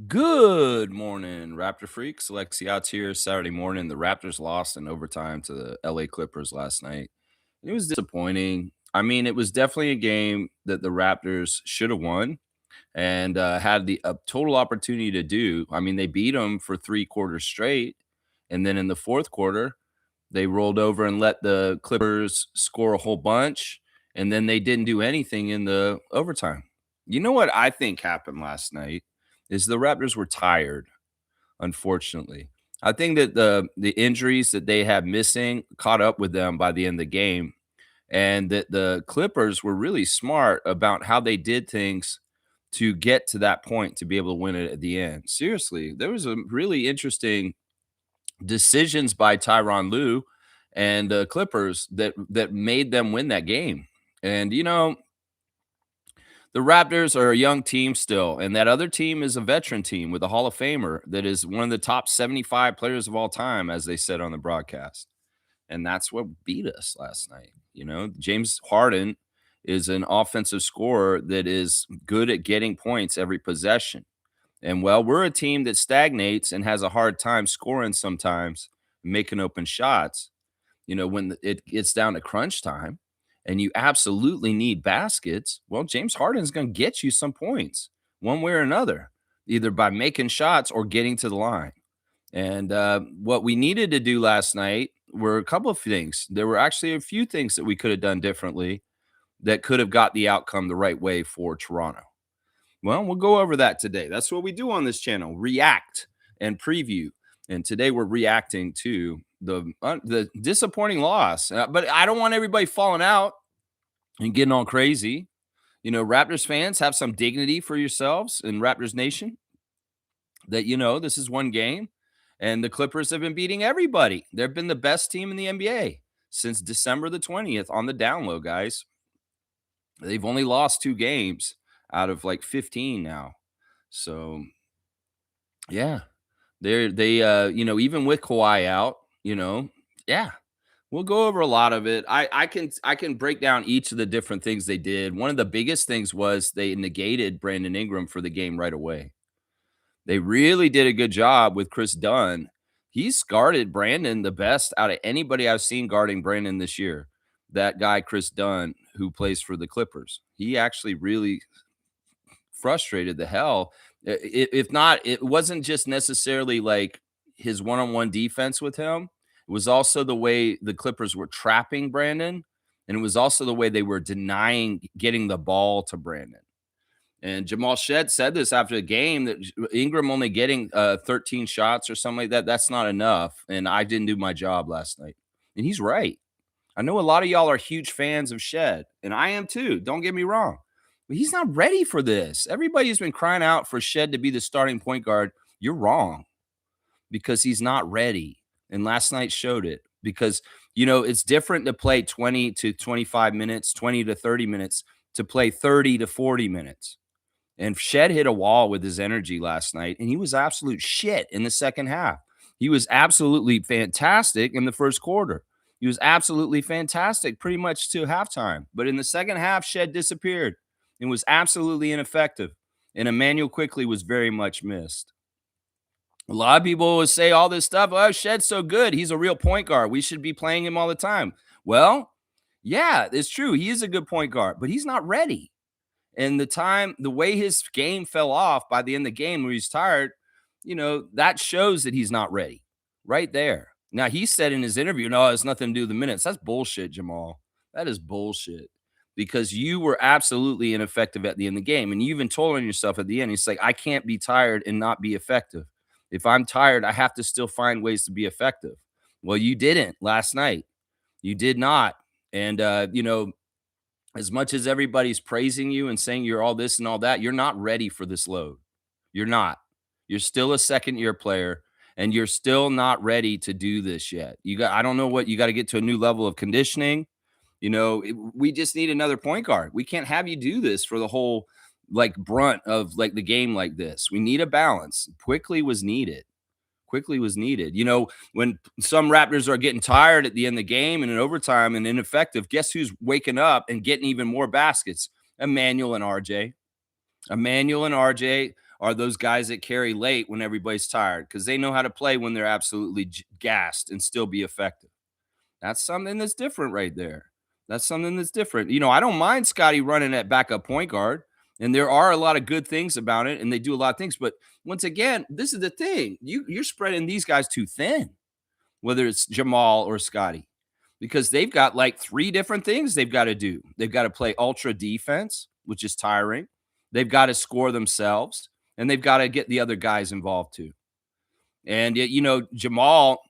Good morning, Raptor freaks. Alexi out here Saturday morning. The Raptors lost in overtime to the LA Clippers last night. It was disappointing. I mean, it was definitely a game that the Raptors should have won and had the total opportunity to do. I mean, they beat them for 3 quarters straight. And then in the fourth quarter, they rolled over and let the Clippers score a whole bunch. And then they didn't do anything in the overtime. You know what I think happened last night is the Raptors were tired, unfortunately. I think that the injuries that they had missing caught up with them by the end of the game, and that the Clippers were really smart about how they did things to get to that point to be able to win it at the end. Seriously, there was a really interesting decisions by Tyronn Lue and the Clippers that made them win that game. And the Raptors are a young team still, and that other team is a veteran team with a Hall of Famer that is one of the top 75 players of all time, as they said on the broadcast. And that's what beat us last night. James Harden is an offensive scorer that is good at getting points every possession. And well, we're a team that stagnates and has a hard time scoring sometimes, making open shots. When it gets down to crunch time and you absolutely need baskets, well, James Harden's going to get you some points one way or another, either by making shots or getting to the line. And what we needed to do last night were a couple of things. There were actually a few things that we could have done differently that could have got the outcome the right way for Toronto. Well, we'll go over that today. That's what we do on this channel, react and preview. And today we're reacting to the disappointing loss. But I don't want everybody falling out and getting all crazy. Raptors fans, have some dignity for yourselves in Raptors Nation. That this is one game, and the Clippers have been beating everybody. They've been the best team in the NBA since December the 20th on the down low, guys. They've only lost 2 games out of like 15 now. So, yeah. Even with Kawhi out, yeah. We'll go over a lot of it. I can break down each of the different things they did. One of the biggest things was they negated Brandon Ingram for the game right away. They really did a good job with Chris Dunn. He's guarded Brandon the best out of anybody I've seen guarding Brandon this year. That guy, Chris Dunn, who plays for the Clippers. He actually really frustrated the hell. If not, it wasn't just necessarily like his one-on-one defense with him. It was also the way the Clippers were trapping Brandon, and it was also the way they were denying getting the ball to Brandon. And Jamal Shed said this after the game that Ingram only getting 13 shots or something like that. That's not enough. And I didn't do my job last night. And he's right. I know a lot of y'all are huge fans of Shed, and I am too. Don't get me wrong. But he's not ready for this. Everybody's been crying out for Shed to be the starting point guard. You're wrong because he's not ready. And last night showed it because, it's different to play 20 to 25 minutes, 20 to 30 minutes, to play 30 to 40 minutes. And Shed hit a wall with his energy last night, and he was absolute shit in the second half. He was absolutely fantastic in the first quarter. He was absolutely fantastic pretty much to halftime. But in the second half, Shed disappeared and was absolutely ineffective. And Emmanuel quickly was very much missed. A lot of people will say all this stuff. Oh, Shed's so good. He's a real point guard. We should be playing him all the time. Well, yeah, it's true. He is a good point guard, but he's not ready. And the way his game fell off by the end of the game where he's tired, that shows that he's not ready right there. Now, he said in his interview, no, it's nothing to do with the minutes. That's bullshit, Jamal. That is bullshit because you were absolutely ineffective at the end of the game. And you even told on yourself at the end, he's like, I can't be tired and not be effective. If I'm tired, I have to still find ways to be effective. Well, you didn't last night. You did not. And, as much as everybody's praising you and saying you're all this and all that, you're not ready for this load. You're not. You're still a second-year player, and you're still not ready to do this yet. I don't know what you got to get to a new level of conditioning. We just need another point guard. We can't have you do this for the whole brunt of the game like this. We need a balance. Quickly was needed. When some Raptors are getting tired at the end of the game and in overtime and ineffective, guess who's waking up and getting even more baskets? Emmanuel and RJ. are those guys that carry late when everybody's tired because they know how to play when they're absolutely gassed and still be effective. That's something that's different right there. That's something that's different. I don't mind Scotty running at backup point guard, and there are a lot of good things about it, and they do a lot of things. But once again, this is the thing: you're spreading these guys too thin, whether it's Jamal or Scotty, because they've got like three different things they've got to do. They've got to play ultra defense, which is tiring. They've got to score themselves, and they've got to get the other guys involved too. And Jamal,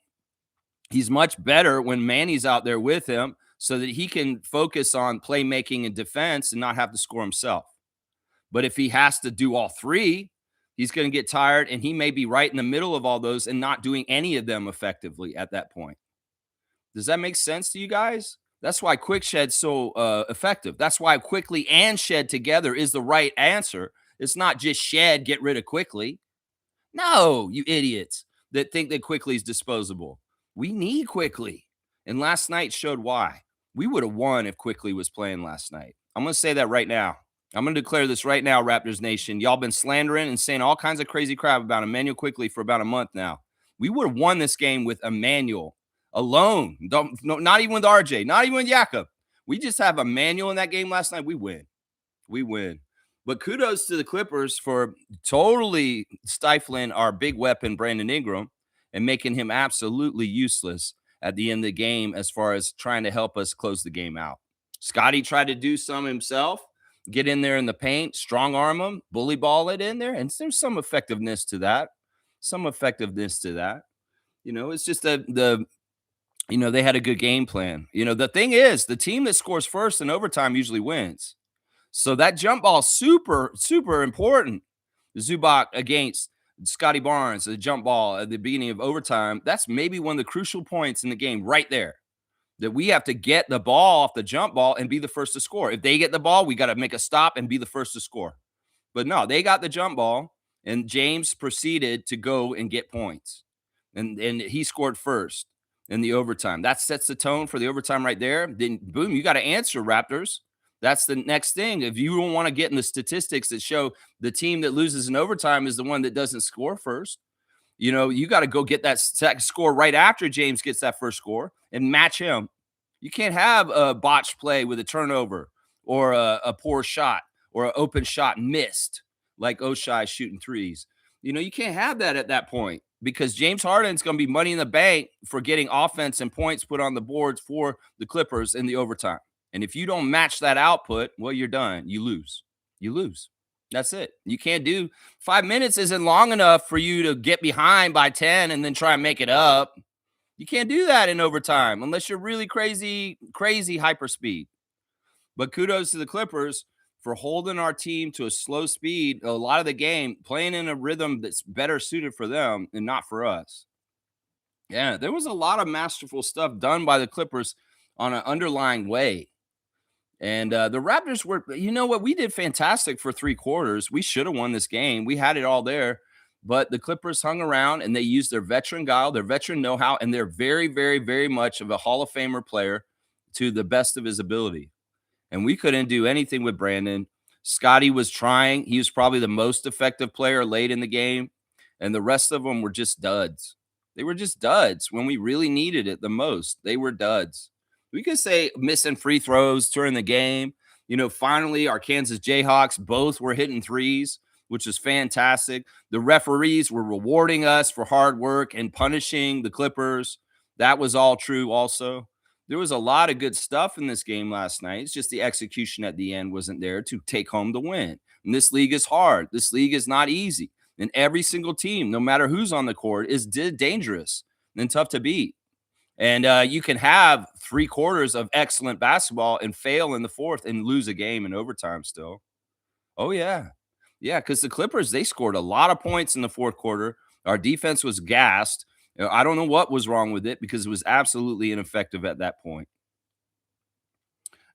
he's much better when Manny's out there with him so that he can focus on playmaking and defense and not have to score himself. But if he has to do all three, he's going to get tired, and he may be right in the middle of all those and not doing any of them effectively at that point. Does that make sense to you guys? That's why quick shed's so effective. That's why quickly and shed together is the right answer. It's not just shed, get rid of quickly. No, you idiots that think that quickly is disposable. We need quickly. And last night showed why. We would have won if quickly was playing last night. I'm going to say that right now. I'm going to declare this right now, Raptors Nation. Y'all been slandering and saying all kinds of crazy crap about Emmanuel Quickly for about a month now. We would have won this game with Emmanuel alone. Not even with RJ, not even with Jakob. We just have Emmanuel in that game last night. We win. We win. But kudos to the Clippers for totally stifling our big weapon, Brandon Ingram, and making him absolutely useless at the end of the game as far as trying to help us close the game out. Scotty tried to do some himself, get in there in the paint, strong arm him, bully ball it in there, and there's some effectiveness to that. It's just they had a good game plan. The thing is, the team that scores first in overtime usually wins. So that jump ball, super, super important. Zubac against Scotty Barnes, the jump ball at the beginning of overtime. That's maybe one of the crucial points in the game right there, that we have to get the ball off the jump ball and be the first to score. If they get the ball, we got to make a stop and be the first to score. But no, they got the jump ball, and James proceeded to go and get points. And he scored first in the overtime. That sets the tone for the overtime right there. Then, boom, you got to answer, Raptors. That's the next thing. If you don't want to get in the statistics that show the team that loses in overtime is the one that doesn't score first, you got to go get that second score right after James gets that first score and match him. You can't have a botched play with a turnover or a poor shot or an open shot missed like Oshai shooting threes. You can't have that at that point because James Harden's going to be money in the bank for getting offense and points put on the boards for the Clippers in the overtime. And if you don't match that output, well, you're done. You lose. That's it. You can't do 5 minutes isn't long enough for you to get behind by 10 and then try and make it up. You can't do that in overtime unless you're really crazy hyperspeed. But kudos to the Clippers for holding our team to a slow speed a lot of the game, playing in a rhythm that's better suited for them and not for us. Yeah, there was a lot of masterful stuff done by the Clippers on an underlying way. And the Raptors were, we did fantastic for 3 quarters. We should have won this game. We had it all there. But the Clippers hung around and they used their veteran guile, their veteran know-how, and they're very, very, very much of a Hall of Famer player to the best of his ability. And we couldn't do anything with Brandon. Scotty was trying. He was probably the most effective player late in the game. And the rest of them were just duds. They were just duds when we really needed it the most. They were duds. We could say missing free throws during the game. Finally, our Kansas Jayhawks both were hitting threes, which is fantastic. The referees were rewarding us for hard work and punishing the Clippers. That was all true also. There was a lot of good stuff in this game last night. It's just the execution at the end wasn't there to take home the win. And this league is hard. This league is not easy. And every single team, no matter who's on the court, is dangerous and tough to beat. And you can have 3 quarters of excellent basketball and fail in the fourth and lose a game in overtime still. Oh, yeah. Yeah, because the Clippers, they scored a lot of points in the fourth quarter. Our defense was gassed. I don't know what was wrong with it because it was absolutely ineffective at that point.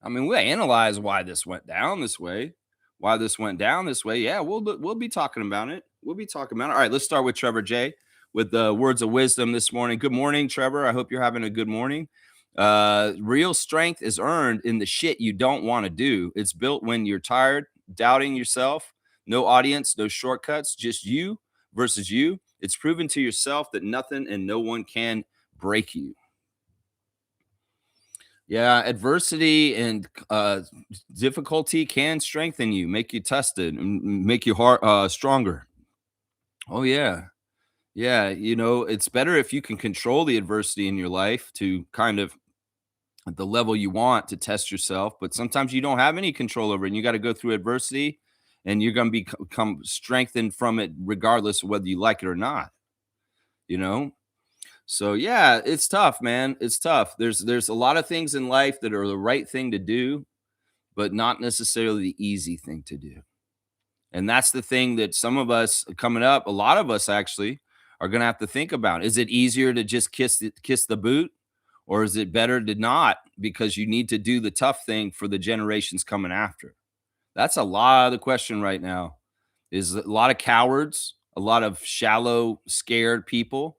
I mean, we analyze why this went down this way. Yeah, we'll be talking about it. All right, let's start with Trevor J. with the words of wisdom this morning. Good morning, Trevor. I hope you're having a good morning. Real strength is earned in the shit you don't want to do. It's built when you're tired, doubting yourself, No audience, no shortcuts, just you versus you. It's proven to yourself that nothing and no one can break you. Yeah, adversity and difficulty can strengthen you, make you tested, and make you stronger. Oh yeah, yeah. It's better if you can control the adversity in your life to kind of at the level you want to test yourself. But sometimes you don't have any control over it, and you got to go through adversity, and you're going to become strengthened from it, regardless of whether you like it or not. You know, So yeah, it's tough, man. It's tough. There's a lot of things in life that are the right thing to do, but not necessarily the easy thing to do. And that's the thing that some of us coming up, a lot of us actually are going to have to think about. Is it easier to just kiss the boot, or is it better to not, because you need to do the tough thing for the generations coming after? That's a lot of the question right now. Is a lot of cowards, a lot of shallow, scared people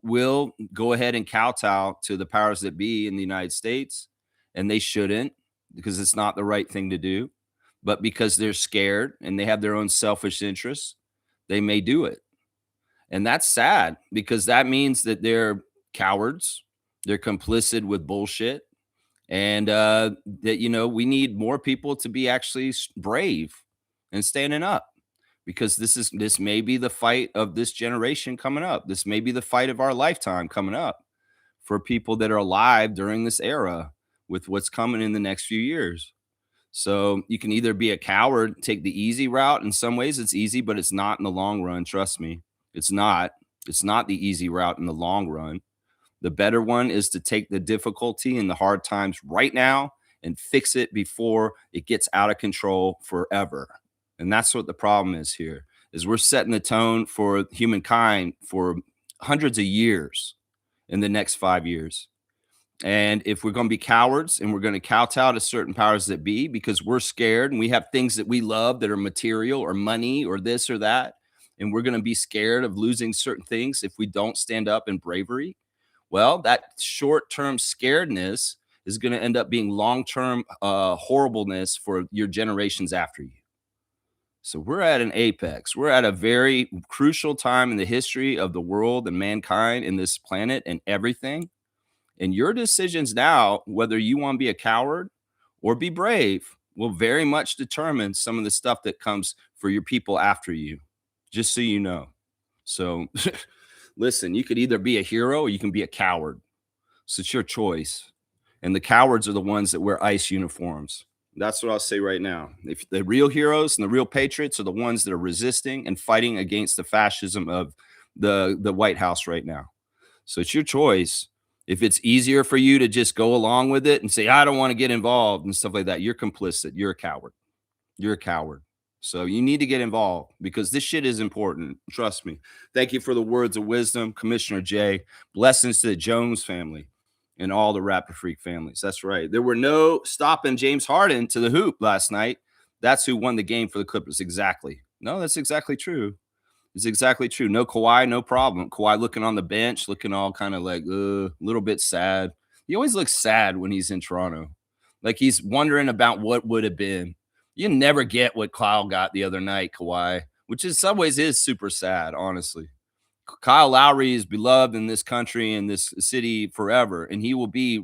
will go ahead and kowtow to the powers that be in the United States, and they shouldn't, because it's not the right thing to do. But because they're scared and they have their own selfish interests, they may do it. And that's sad, because that means that they're cowards, they're complicit with bullshit, and that we need more people to be actually brave and standing up, because this may be the fight of this generation coming up. This may be the fight of our lifetime coming up for people that are alive during this era with what's coming in the next few years. So you can either be a coward, take the easy route. In some ways it's easy, but it's not in the long run. Trust me. It's not the easy route in the long run. The better one is to take the difficulty and the hard times right now and fix it before it gets out of control forever. And that's what the problem is here, is we're setting the tone for humankind for hundreds of years in the next 5 years. And if we're going to be cowards and we're going to kowtow to certain powers that be because we're scared and we have things that we love that are material or money or this or that, and we're going to be scared of losing certain things if we don't stand up in bravery, well, that short-term scaredness is going to end up being long-term horribleness for your generations after you. So we're at an apex. We're at a very crucial time in the history of the world and mankind and this planet and everything. And your decisions now, whether you want to be a coward or be brave, will very much determine some of the stuff that comes for your people after you, just so you know. So listen, you could either be a hero or you can be a coward. So it's your choice. And the cowards are the ones that wear ICE uniforms. That's what I'll say right now. If the real heroes and the real patriots are the ones that are resisting and fighting against the fascism of the White House right now. So it's your choice. If it's easier for you to just go along with it and say, I don't want to get involved and stuff like that, you're complicit. You're a coward. You're a coward. So you need to get involved because this shit is important. Trust me. Thank you for the words of wisdom, Commissioner Jay. Blessings to the Jones family and all the Raptor Freak families. That's right. There were no stopping James Harden to the hoop last night. That's who won the game for the Clippers. Exactly. No, that's exactly true. It's exactly true. No Kawhi, no problem. Kawhi looking on the bench, looking all kind of like a little bit sad. He always looks sad when he's in Toronto. Like he's wondering about what would have been. You never get what Kyle got the other night, Kawhi, which in some ways is super sad, honestly. Kyle Lowry is beloved in this country and this city forever, and he will be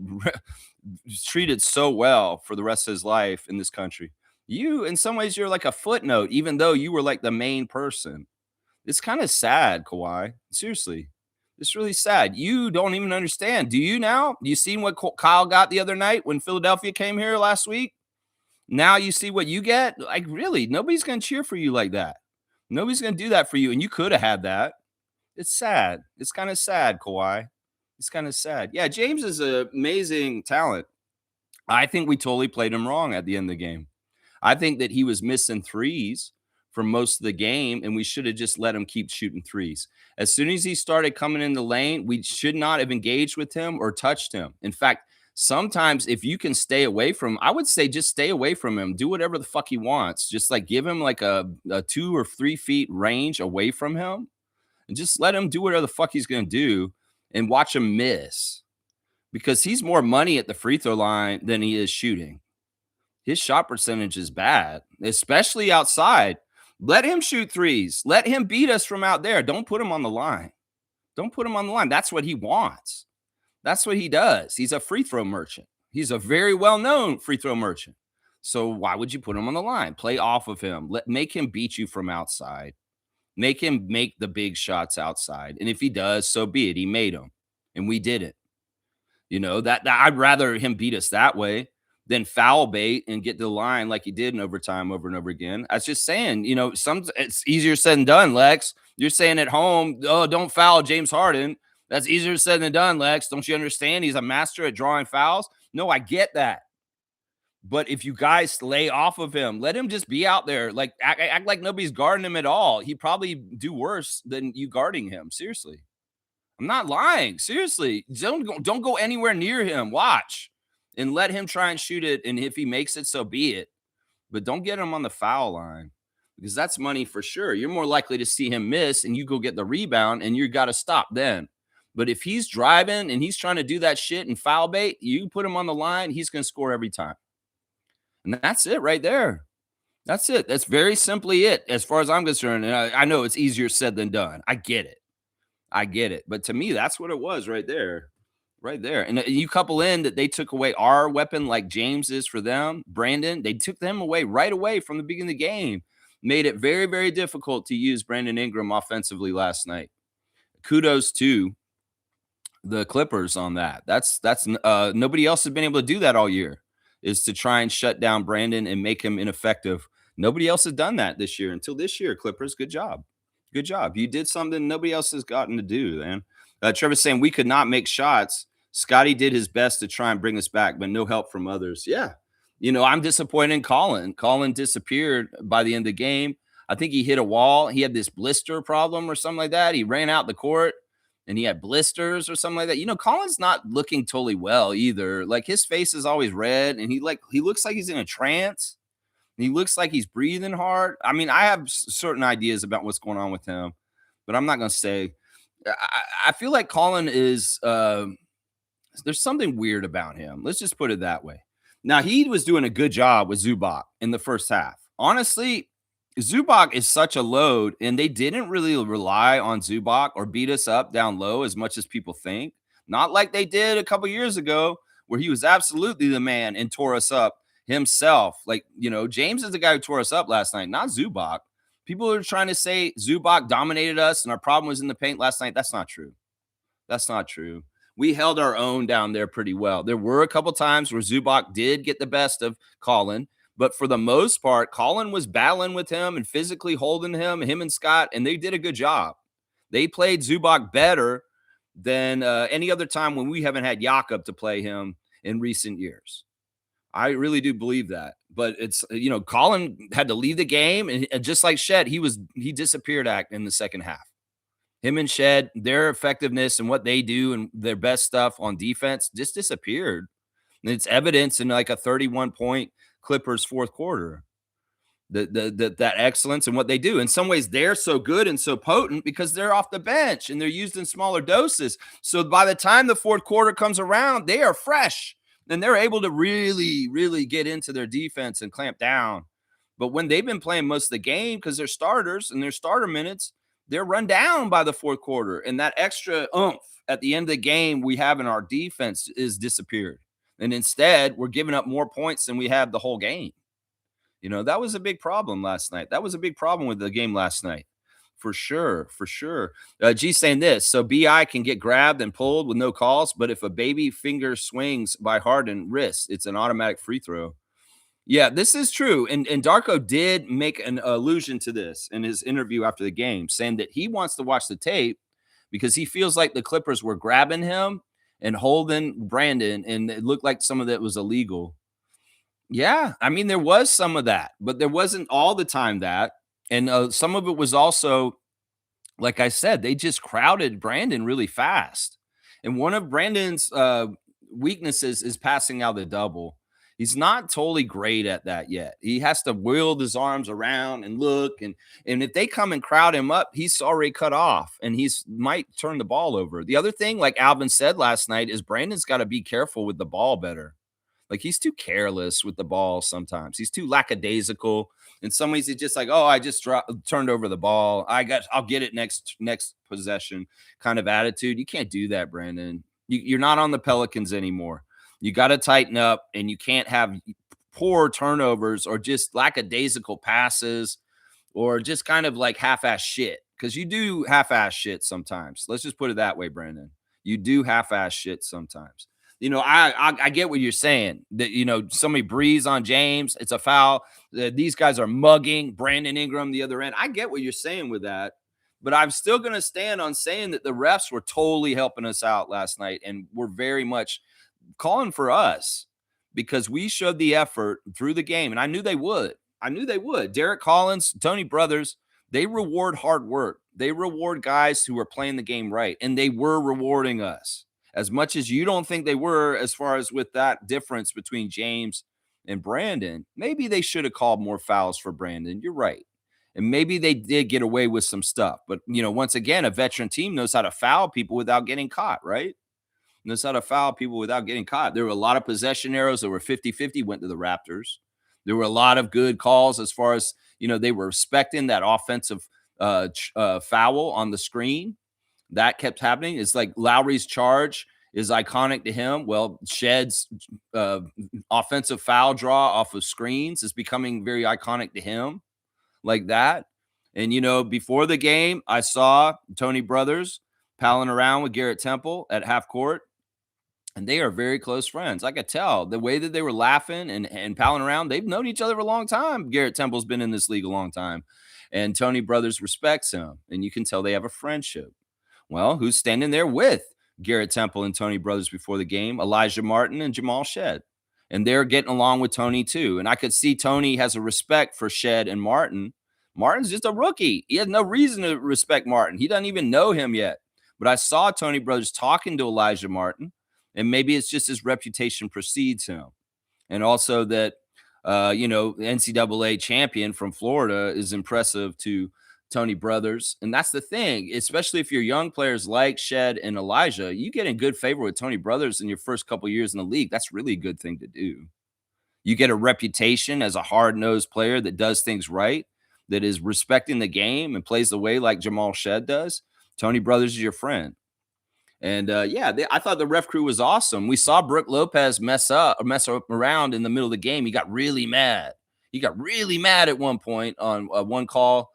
treated so well for the rest of his life in this country. You, in some ways, you're like a footnote, even though you were like the main person. It's kind of sad, Kawhi. Seriously. It's really sad. You don't even understand. Do you now? You seen what Kyle got the other night when Philadelphia came here last week? Now you see what you get? Like, really, nobody's going to cheer for you like that. Nobody's going to do that for you. And you could have had that. It's sad. It's kind of sad, Kawhi. It's kind of sad. Yeah, James is an amazing talent. I think we totally played him wrong at the end of the game. I think that he was missing threes for most of the game, and we should have just let him keep shooting threes. As soon as he started coming in the lane, we should not have engaged with him or touched him. In fact, sometimes if you can stay away from him, I would say just stay away from him. Do whatever the fuck he wants. Just like give him like a 2 or 3 feet range away from him and just let him do whatever the fuck he's going to do and watch him miss, because he's more money at the free throw line than he is shooting. His shot percentage is bad, especially outside. Let him shoot threes. Let him beat us from out there. Don't put him on the line. Don't put him on the line. That's what he wants. That's what he does. He's a free throw merchant. He's a very well-known free throw merchant. So why would you put him on the line? Play off of him. Make him beat you from outside. Make him make the big shots outside. And if he does, so be it. He made them. And we did it. That I'd rather him beat us that way than foul bait and get to the line like he did in overtime over and over again. I was just saying, it's easier said than done, Lex. You're saying at home, oh, don't foul James Harden. That's easier said than done, Lex. Don't you understand? He's a master at drawing fouls. No, I get that. But if you guys lay off of him, let him just be out there. Like act like nobody's guarding him at all. He'd probably do worse than you guarding him. Seriously. I'm not lying. Seriously. Don't go anywhere near him. Watch. And let him try and shoot it. And if he makes it, so be it. But don't get him on the foul line because that's money for sure. You're more likely to see him miss and you go get the rebound and you got to stop then. But if he's driving and he's trying to do that shit and foul bait, you put him on the line, he's going to score every time. And that's it right there. That's it. That's very simply it as far as I'm concerned. And I know it's easier said than done. I get it. I get it. But to me, that's what it was right there. Right there. And you couple in that they took away our weapon like James is for them, Brandon, they took them away right away from the beginning of the game. Made it very, very difficult to use Brandon Ingram offensively last night. Kudos to the Clippers on that. That's nobody else has been able to do that all year, is to try and shut down Brandon and make him ineffective. Nobody else has done that this year until this year. Clippers, good job. Good job. You did something nobody else has gotten to do, man. Trevor's saying we could not make shots. Scotty did his best to try and bring us back, but no help from others. Yeah. I'm disappointed in Colin. Colin disappeared by the end of the game. I think he hit a wall. He had this blister problem or something like that. He ran out the court and he had blisters or something like that. Colin's not looking totally well either. Like his face is always red and he looks like he's in a trance. He looks like he's breathing hard. I mean, I have certain ideas about what's going on with him, but I'm not going to say. I feel like Colin is there's something weird about him. Let's just put it that way. Now, he was doing a good job with Zubac in the first half. Honestly, Zubac is such a load, and they didn't really rely on Zubac or beat us up down low as much as people think. Not like they did a couple years ago, where he was absolutely the man and tore us up himself. Like, James is the guy who tore us up last night, not Zubac. People are trying to say Zubac dominated us and our problem was in the paint last night. That's not true. That's not true. We held our own down there pretty well. There were a couple times where Zubac did get the best of Colin, but for the most part, Colin was battling with him and physically holding him and Scott, and they did a good job. They played Zubac better than any other time when we haven't had Jakob to play him in recent years. I really do believe that. But it's, Colin had to leave the game, and just like Shed, he disappeared in the second half. Him and Shed, their effectiveness and what they do and their best stuff on defense just disappeared. And it's evidence in like a 31-point Clippers fourth quarter. That excellence and what they do. In some ways, they're so good and so potent because they're off the bench and they're used in smaller doses. So by the time the fourth quarter comes around, they are fresh and they're able to really, really get into their defense and clamp down. But when they've been playing most of the game because they're starters and their starter minutes, they're run down by the fourth quarter. And that extra oomph at the end of the game we have in our defense is disappeared. And instead, we're giving up more points than we have the whole game. That was a big problem last night. That was a big problem with the game last night. For sure, for sure. G's saying this. So BI can get grabbed and pulled with no calls, but if a baby finger swings by Harden, wrist, it's an automatic free throw. Yeah, this is true. And Darko did make an allusion to this in his interview after the game, saying that he wants to watch the tape because he feels like the Clippers were grabbing him and holding Brandon, and it looked like some of that was illegal. Yeah, I mean, there was some of that, but there wasn't all the time that. And some of it was also, like I said, they just crowded Brandon really fast. And one of Brandon's weaknesses is passing out the double. He's not totally great at that yet. He has to wield his arms around and look. And if they come and crowd him up, he's already cut off and he's might turn the ball over. The other thing, like Alvin said last night, is Brandon's got to be careful with the ball better. Like he's too careless with the ball sometimes. He's too lackadaisical. And some weeks it's just like, oh, I just turned over the ball. I'll get it next possession kind of attitude. You can't do that, Brandon. You're not on the Pelicans anymore. You got to tighten up, and you can't have poor turnovers or just lackadaisical passes or just kind of like half-ass shit, because you do half-ass shit sometimes. Let's just put it that way, Brandon. You do half-ass shit sometimes. I get what you're saying, that somebody breathes on James, it's a foul. These guys are mugging Brandon Ingram the other end. I get what you're saying with that, but I'm still going to stand on saying that the refs were totally helping us out last night, and were very much calling for us because we showed the effort through the game, and I knew they would. Derek Collins, Tony Brothers, they reward hard work. They reward guys who are playing the game right, and they were rewarding us. As much as you don't think they were, as far as with that difference between James and Brandon, maybe they should have called more fouls for Brandon. You're right. And maybe they did get away with some stuff. But, once again, a veteran team knows how to foul people without getting caught, right? Knows how to foul people without getting caught. There were a lot of possession arrows that were 50-50 went to the Raptors. There were a lot of good calls as far as, they were respecting that offensive foul on the screen. That kept happening. It's like Lowry's charge is iconic to him. Well, Shed's offensive foul draw off of screens is becoming very iconic to him, like that. And, before the game, I saw Tony Brothers palling around with Garrett Temple at half court, and they are very close friends. I could tell the way that they were laughing and palling around. They've known each other for a long time. Garrett Temple's been in this league a long time, and Tony Brothers respects him, and you can tell they have a friendship. Well, who's standing there with Garrett Temple and Tony Brothers before the game? Elijah Martin and Jamal Shed. And they're getting along with Tony too. And I could see Tony has a respect for Shed and Martin. Martin's just a rookie. He has no reason to respect Martin. He doesn't even know him yet. But I saw Tony Brothers talking to Elijah Martin, and maybe it's just his reputation precedes him. And also that, NCAA champion from Florida is impressive to Tony Brothers. And that's the thing, especially if you're young players like Shed and Elijah, you get in good favor with Tony Brothers in your first couple years in the league. That's really a good thing to do. You get a reputation as a hard-nosed player that does things right, that is respecting the game and plays the way like Jamal Shed does. Tony Brothers is your friend. And I thought the ref crew was awesome. We saw Brook Lopez mess up around in the middle of the game. He got really mad. At one point on one call.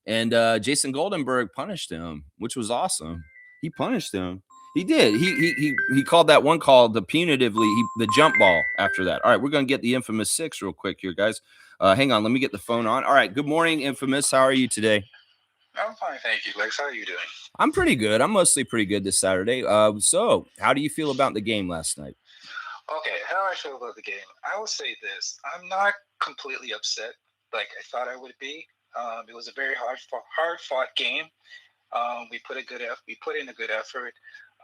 And Jason Goldenberg punished him, which was awesome. He punished him. He did. He called that one call the the jump ball after that. All right, we're going to get the infamous 6 real quick here, guys. Hang on. Let me get the phone on. All right. Good morning, infamous. How are you today? I'm fine, thank you, Lex. How are you doing? I'm pretty good. I'm mostly pretty good this Saturday. So how do you feel about the game last night? Okay, how I feel about the game. I will say this. I'm not completely upset like I thought I would be. It was a very hard-fought game. We put in a good effort.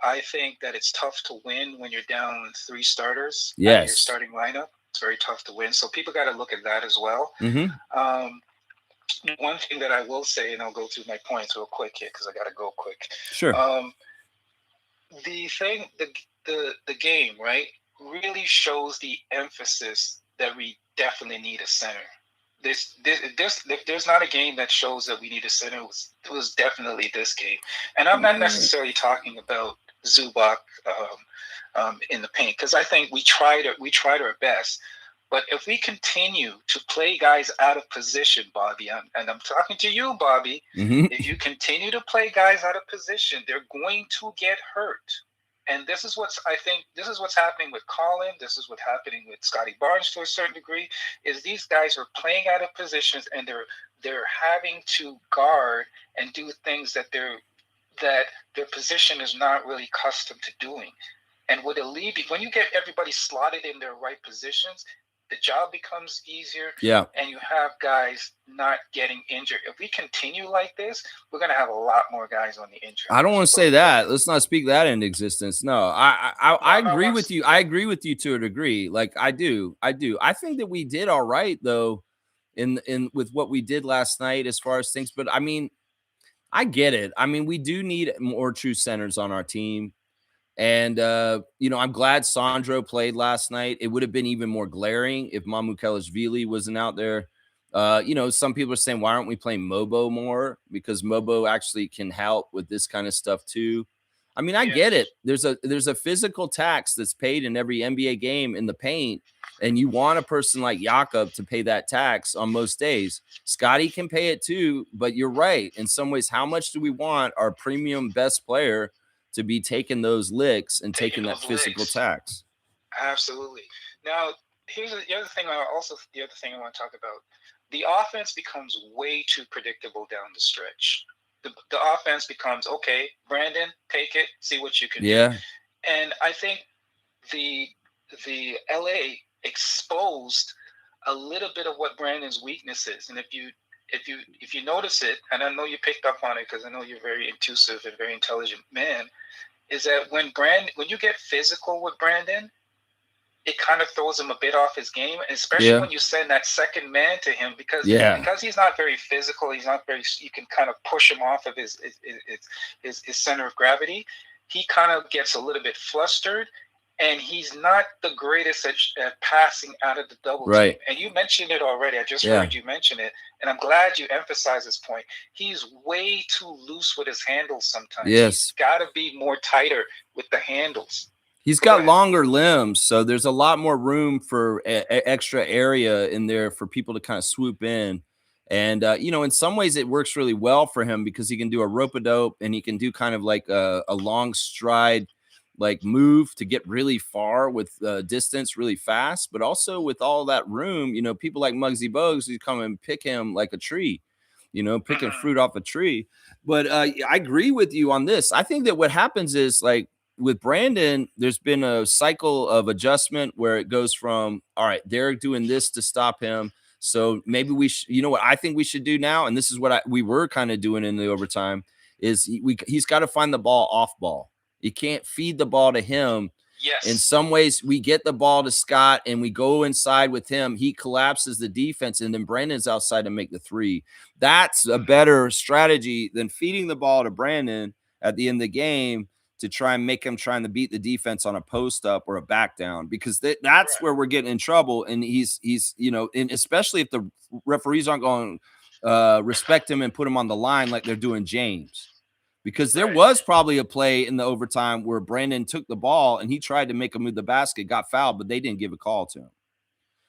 I think that it's tough to win when you're down 3 starters. Yes. Your starting lineup. It's very tough to win. So people got to look at that as well. Mm-hmm. One thing that I will say, and I'll go through my points real quick here because I got to go quick. Sure. The game, right, really shows the emphasis that we definitely need a center. If there's not a game that shows that we need a center, it was definitely this game. And I'm not necessarily talking about Zubac in the paint, because I think we tried our best. But if we continue to play guys out of position, Bobby, and I'm talking to you, Bobby, mm-hmm. If you continue to play guys out of position, they're going to get hurt. And this is what's happening with Colin. This is what's happening with Scotty Barnes to a certain degree, is these guys are playing out of positions and they're having to guard and do things that their position is not really accustomed to doing. And when you get everybody slotted in their right positions, the job becomes easier. Yeah. And you have guys not getting injured. If we continue like this, we're going to have a lot more guys on the injury. I don't want to say that. Let's not speak that into existence. No, I agree with you. I agree with you to a degree. Like I do. I think that we did all right though in with what we did last night as far as things. But I mean, I get it. I mean, we do need more true centers on our team. And, I'm glad Sandro played last night. It would have been even more glaring if Mamukelashvili wasn't out there. Some people are saying, why aren't we playing Mobo more? Because Mobo actually can help with this kind of stuff too. I mean, I get it. Yes, There's a physical tax that's paid in every NBA game in the paint, and you want a person like Jakob to pay that tax on most days. Scotty can pay it too, but you're right. In some ways, how much do we want our premium best player to be taking those licks and taking taking that those physical legs. tax? Absolutely. Now, the other thing I want to talk about. The offense becomes way too predictable down the stretch. The offense becomes, okay, Brandon, take it, see what you can do. Yeah, And I think the the LA exposed a little bit of what Brandon's weakness is. And if you notice it, and I know you picked up on it because I know you're very intuitive and very intelligent man, is that when you get physical with Brandon, it kind of throws him a bit off his game, especially yeah, when you send that second man to him yeah. because he's not very physical. He's not very. You can kind of push him off of his center of gravity. He kind of gets a little bit flustered, and he's not the greatest at passing out of the double team. Right. And you mentioned it already. I just Yeah. heard you mention it, and I'm glad you emphasized this point. He's way too loose with his handles sometimes. He's Yes. got to be more tighter with the handles. He's But go got ahead. longer limbs, so there's a lot more room for extra area in there for people to kind of swoop in. And in some ways, it works really well for him because he can do a rope a dope and he can do kind of like a long stride, like move to get really far with distance really fast. But also with all that room, people like Muggsy Bogues who come and pick him like a tree, picking Mhm. fruit off a tree. But I agree with you on this. I think that what happens is like with Brandon, there's been a cycle of adjustment where it goes from, all right, they're doing this to stop him. So maybe you know what I think we should do now, and this is what we were kind of doing in the overtime, is he's got to find the ball off ball. You can't feed the ball to him. In Yes. some ways, we get the ball to Scott and we go inside with him. He collapses the defense, and then Brandon's outside to make the three. That's a Mhm. better strategy than feeding the ball to Brandon at the end of the game to try and make him trying to beat the defense on a post up or a back down, because that's Right. where we're getting in trouble. And he's and especially if the referees aren't going respect him and put him on the line like they're doing James, because there Right. was probably a play in the overtime where Brandon took the ball and he tried to make him move the basket, got fouled, but they didn't give a call to him.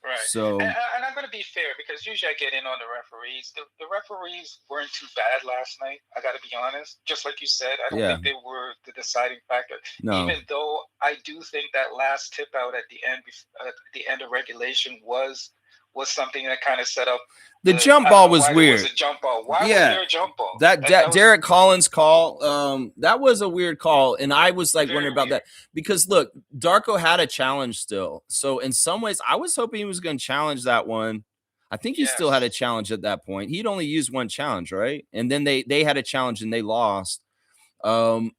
Right. And, So and I'm going to be fair because usually I get in on the referees. The referees weren't too bad last night. I got to be honest. Just like you said, I don't yeah, think they were the deciding factor. no, Even though I do think that last tip out at the end of regulation was something that kind of set up the jump I don't ball know was why there was weird. a jump ball. Why was Yeah, there a jump ball? that Like that was Derek Collins call, that was a weird call, and I was like very wondering about weird. that because look, Darko had a challenge still, so in some ways, I was hoping he was going to challenge that one. I think he still had a Yes. challenge at that point. He'd only used one challenge, right? And then they had a challenge and they lost. Um,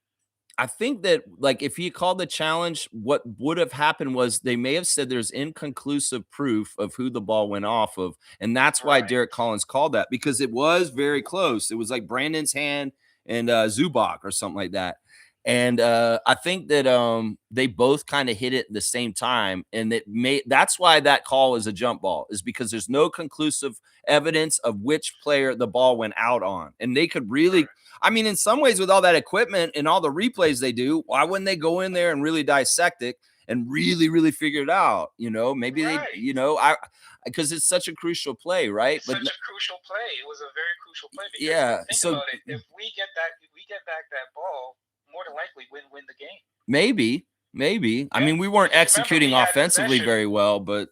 I think that like if he called the challenge, what would have happened was they may have said there's inconclusive proof of who the ball went off of. And that's why Right. Derek Collins called that, because it was very close. It was like Brandon's hand and Zubac or something like that. And I think that they both kind of hit it at the same time. And that's why that call is a jump ball, is because there's no conclusive evidence of which player the ball went out on. And they could really, Correct. I mean, in some ways, with all that equipment and all the replays they do, why wouldn't they go in there and really dissect it and really, really figure it out? Maybe they, Right. because it's such a crucial play, right? It's But such a crucial play. It was a very crucial play because yeah, think so about it. If we get back that ball, more than likely win the game. maybe. I Yeah, mean, we weren't because remember executing we had offensively possession, very well, but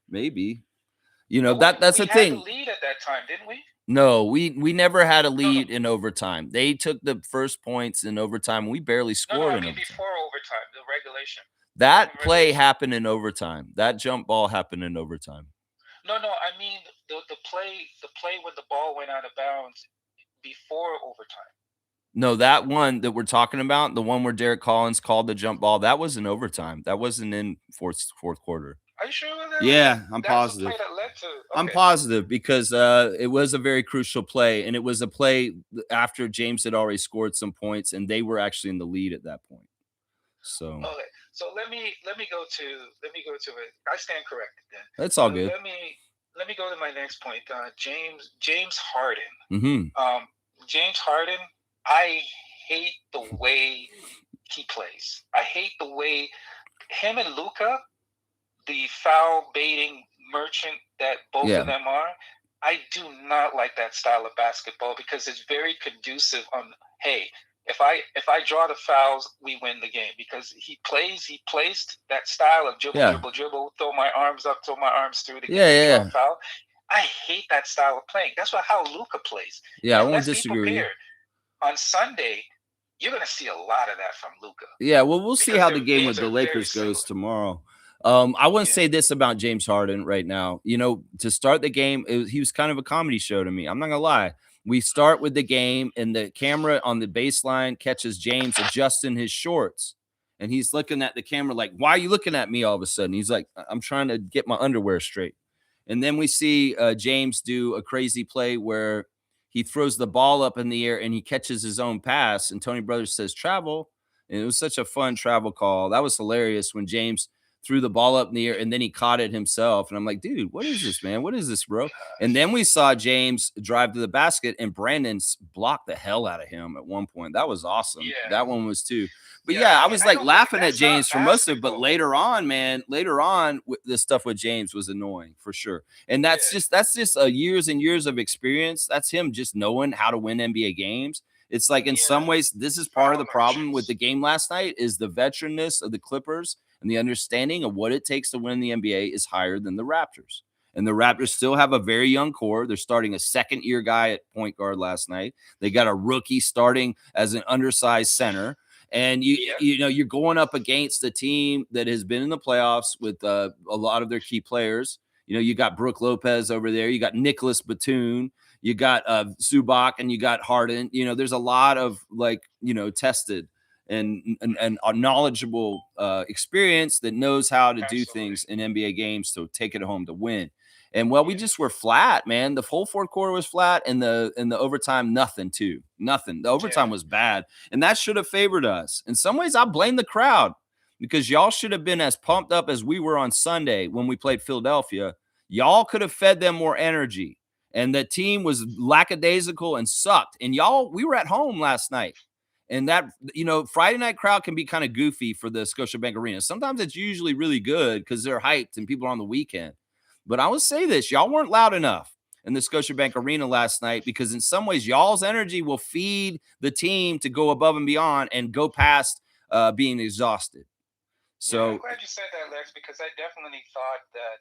maybe. but That's we the had the thing. lead at that time, didn't we? No, we never had a No, no, lead in overtime. They took the first points in overtime. We barely no. scored I in mean overtime. before overtime, the regulation. That In play regulation. happened in overtime. That jump ball happened in overtime. No, no. I mean the play when the ball went out of bounds before overtime. No, that one that we're talking about, the one where Derek Collins called the jump ball, that was in overtime. That wasn't in fourth quarter. Are you sure that was Yeah, I'm that was the play positive. that led to? I'm Okay. positive because it was a very crucial play, and it was a play after James had already scored some points, and they were actually in the lead at that point. So Okay. So let me go to it. I stand corrected then. that's all So good. let me let me go to my next point. James Harden. Mm-hmm. James Harden. I hate the way he plays. I hate the way him and Luca, the foul baiting merchant that both of Yeah. them are. I do not like that style of basketball because it's very conducive on, hey, if I draw the fouls, we win the game, because he placed that style of dribble, Yeah. dribble, dribble, throw my arms up, throw my arms through to Yeah. get to Yeah. draw a Yeah. foul. I hate that style of playing. That's how Luca plays. Yeah. I And won't let's be disagree with you. prepared. On Sunday, you're going to see a lot of that from Luca. Yeah, well, we'll see Because how their the game games with the are very Lakers similar. goes tomorrow. I want to Yeah. say this about James Harden right now. You know, to start the game, he was kind of a comedy show to me. I'm not gonna lie. We start with the game, and the camera on the baseline catches James adjusting his shorts, and he's looking at the camera like, "Why are you looking at me all of a sudden?" He's like, "I'm trying to get my underwear straight." And then we see James do a crazy play where he throws the ball up in the air and he catches his own pass, and Tony Brothers says travel. And it was such a fun travel call. That was hilarious when James threw the ball up in the air and then he caught it himself. And I'm like, dude, what is this, man? What is this, bro? And then we saw James drive to the basket and Brandon blocked the hell out of him at one point. That was awesome. Yeah. That one was too. But Yeah, yeah, I I mean, was I like don't laughing think at that's James not for most of it. But basketball. later on, man, later on, the stuff with James was annoying for sure. And that's Yeah. just years and years of experience. That's him just knowing how to win NBA games. It's like in some Yeah. ways, this is part of the Foul problem with merchants. the game last night is the veteranness of the Clippers and the understanding of what it takes to win the NBA is higher than the Raptors. And the Raptors still have a very young core. They're starting a second-year guy at point guard last night. They got a rookie starting as an undersized center. And Yeah. you know, you're going up against a team that has been in the playoffs with a lot of their key players. You know, you got Brooke Lopez over there. You got Nicholas Batum. You got Zubac and you got Harden. You know, there's a lot of like, you know, tested and a knowledgeable experience that knows how to do Absolutely. things in NBA games to take it home to win. And well, we just were flat, man. The whole fourth quarter was flat, and the overtime, nothing too. Nothing. The overtime was bad, and that should have favored us. In some ways, I blame the crowd because y'all should have been as pumped up as we were on Sunday when we played Philadelphia. Y'all could have fed them more energy. And the team was lackadaisical and sucked. And y'all, we were at home last night. And that, you know, Friday night crowd can be kind of goofy for the Scotiabank Arena. Sometimes it's usually really good because they're hyped and people are on the weekend. But I will say this, y'all weren't loud enough in the Scotiabank Arena last night because in some ways y'all's energy will feed the team to go above and beyond and go past being exhausted. So I'm glad you said that, Lex, because I definitely thought that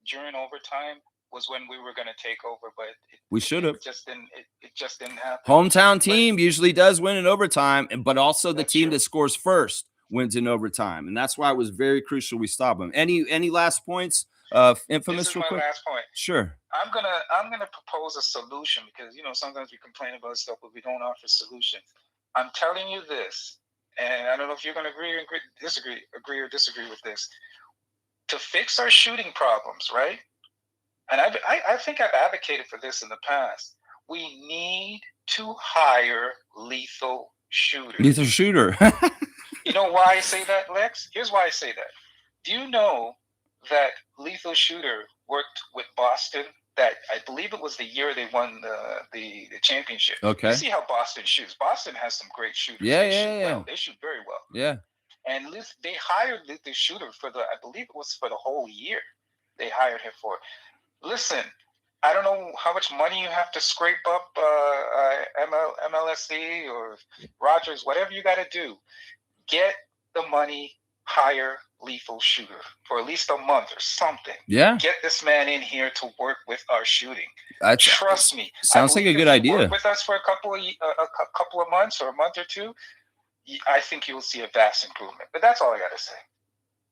during overtime was when we were going to take over, but we should have. It just didn't happen. Hometown team usually does win in overtime, but also the team true. that scores first wins in overtime, and that's why it was very crucial we stop them. Any last points? Infamous, This is real my quick. last point. Sure. I'm gonna propose a solution because sometimes we complain about stuff, but we don't offer solutions. I'm telling you this, and I don't know if you're gonna agree or disagree with this. To fix our shooting problems, right? And I think I've advocated for this in the past. We need to hire lethal shooters. Lethal shooter. You know why I say that, Lex? Here's why I say that. Do you know that lethal shooter worked with Boston? That I believe it was the year they won the championship. Okay. You see how Boston shoots. Boston has some great shooters. Yeah, they shoot yeah. well. They shoot very well. Yeah. And they hired the shooter I believe it was for the whole year. They hired him for. Listen, I don't know how much money you have to scrape up MLSE or Rogers, whatever you got to do. Get the money, hire lethal shooter for at least a month or something. Yeah. Get this man in here to work with our shooting. Trust me. Sounds like a good idea. Work with us for a couple of months or a month or two. I think you'll see a vast improvement. But that's all I got to say.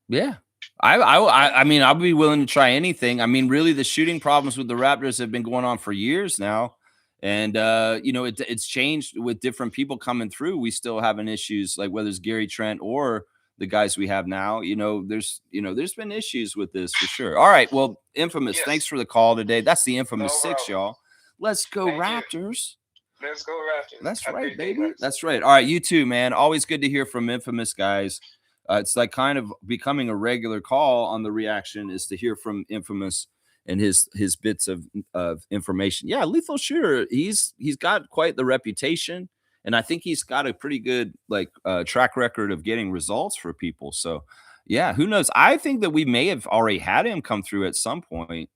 Yeah. I mean, I'll be willing to try anything. I mean, really, the shooting problems with the Raptors have been going on for years now. And, it's changed with different people coming through. We still having issues like whether it's Gary Trent or the guys we have now. There's been issues with this for sure. All right. Well, Infamous, thanks for the call today. That's the Infamous 6, y'all. Let's go Raptors. Let's go Raptors. That's right, baby. That's right. All right. You too, man. Always good to hear from Infamous guys. It's like kind of becoming a regular call on the reaction is to hear from Infamous and his bits of information. Yeah, lethal shooter. He's got quite the reputation, and I think he's got a pretty good like track record of getting results for people. So yeah, who knows? I think that we may have already had him come through at some time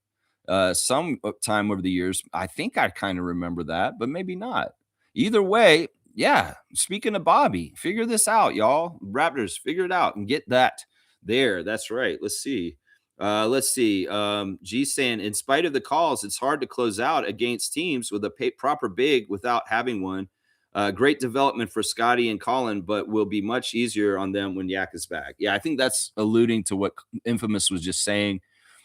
over the years. I think I kind of remember that, but maybe not. Either way, yeah. Speaking of Bobby, figure this out, y'all. Raptors, figure it out and get that there. That's right. Let's see. Let's see. G saying, in spite of the calls, it's hard to close out against teams with a proper big without having one. Great development for Scotty and Colin, but will be much easier on them when Yak is back. Yeah, I think that's alluding to what Infamous was just saying.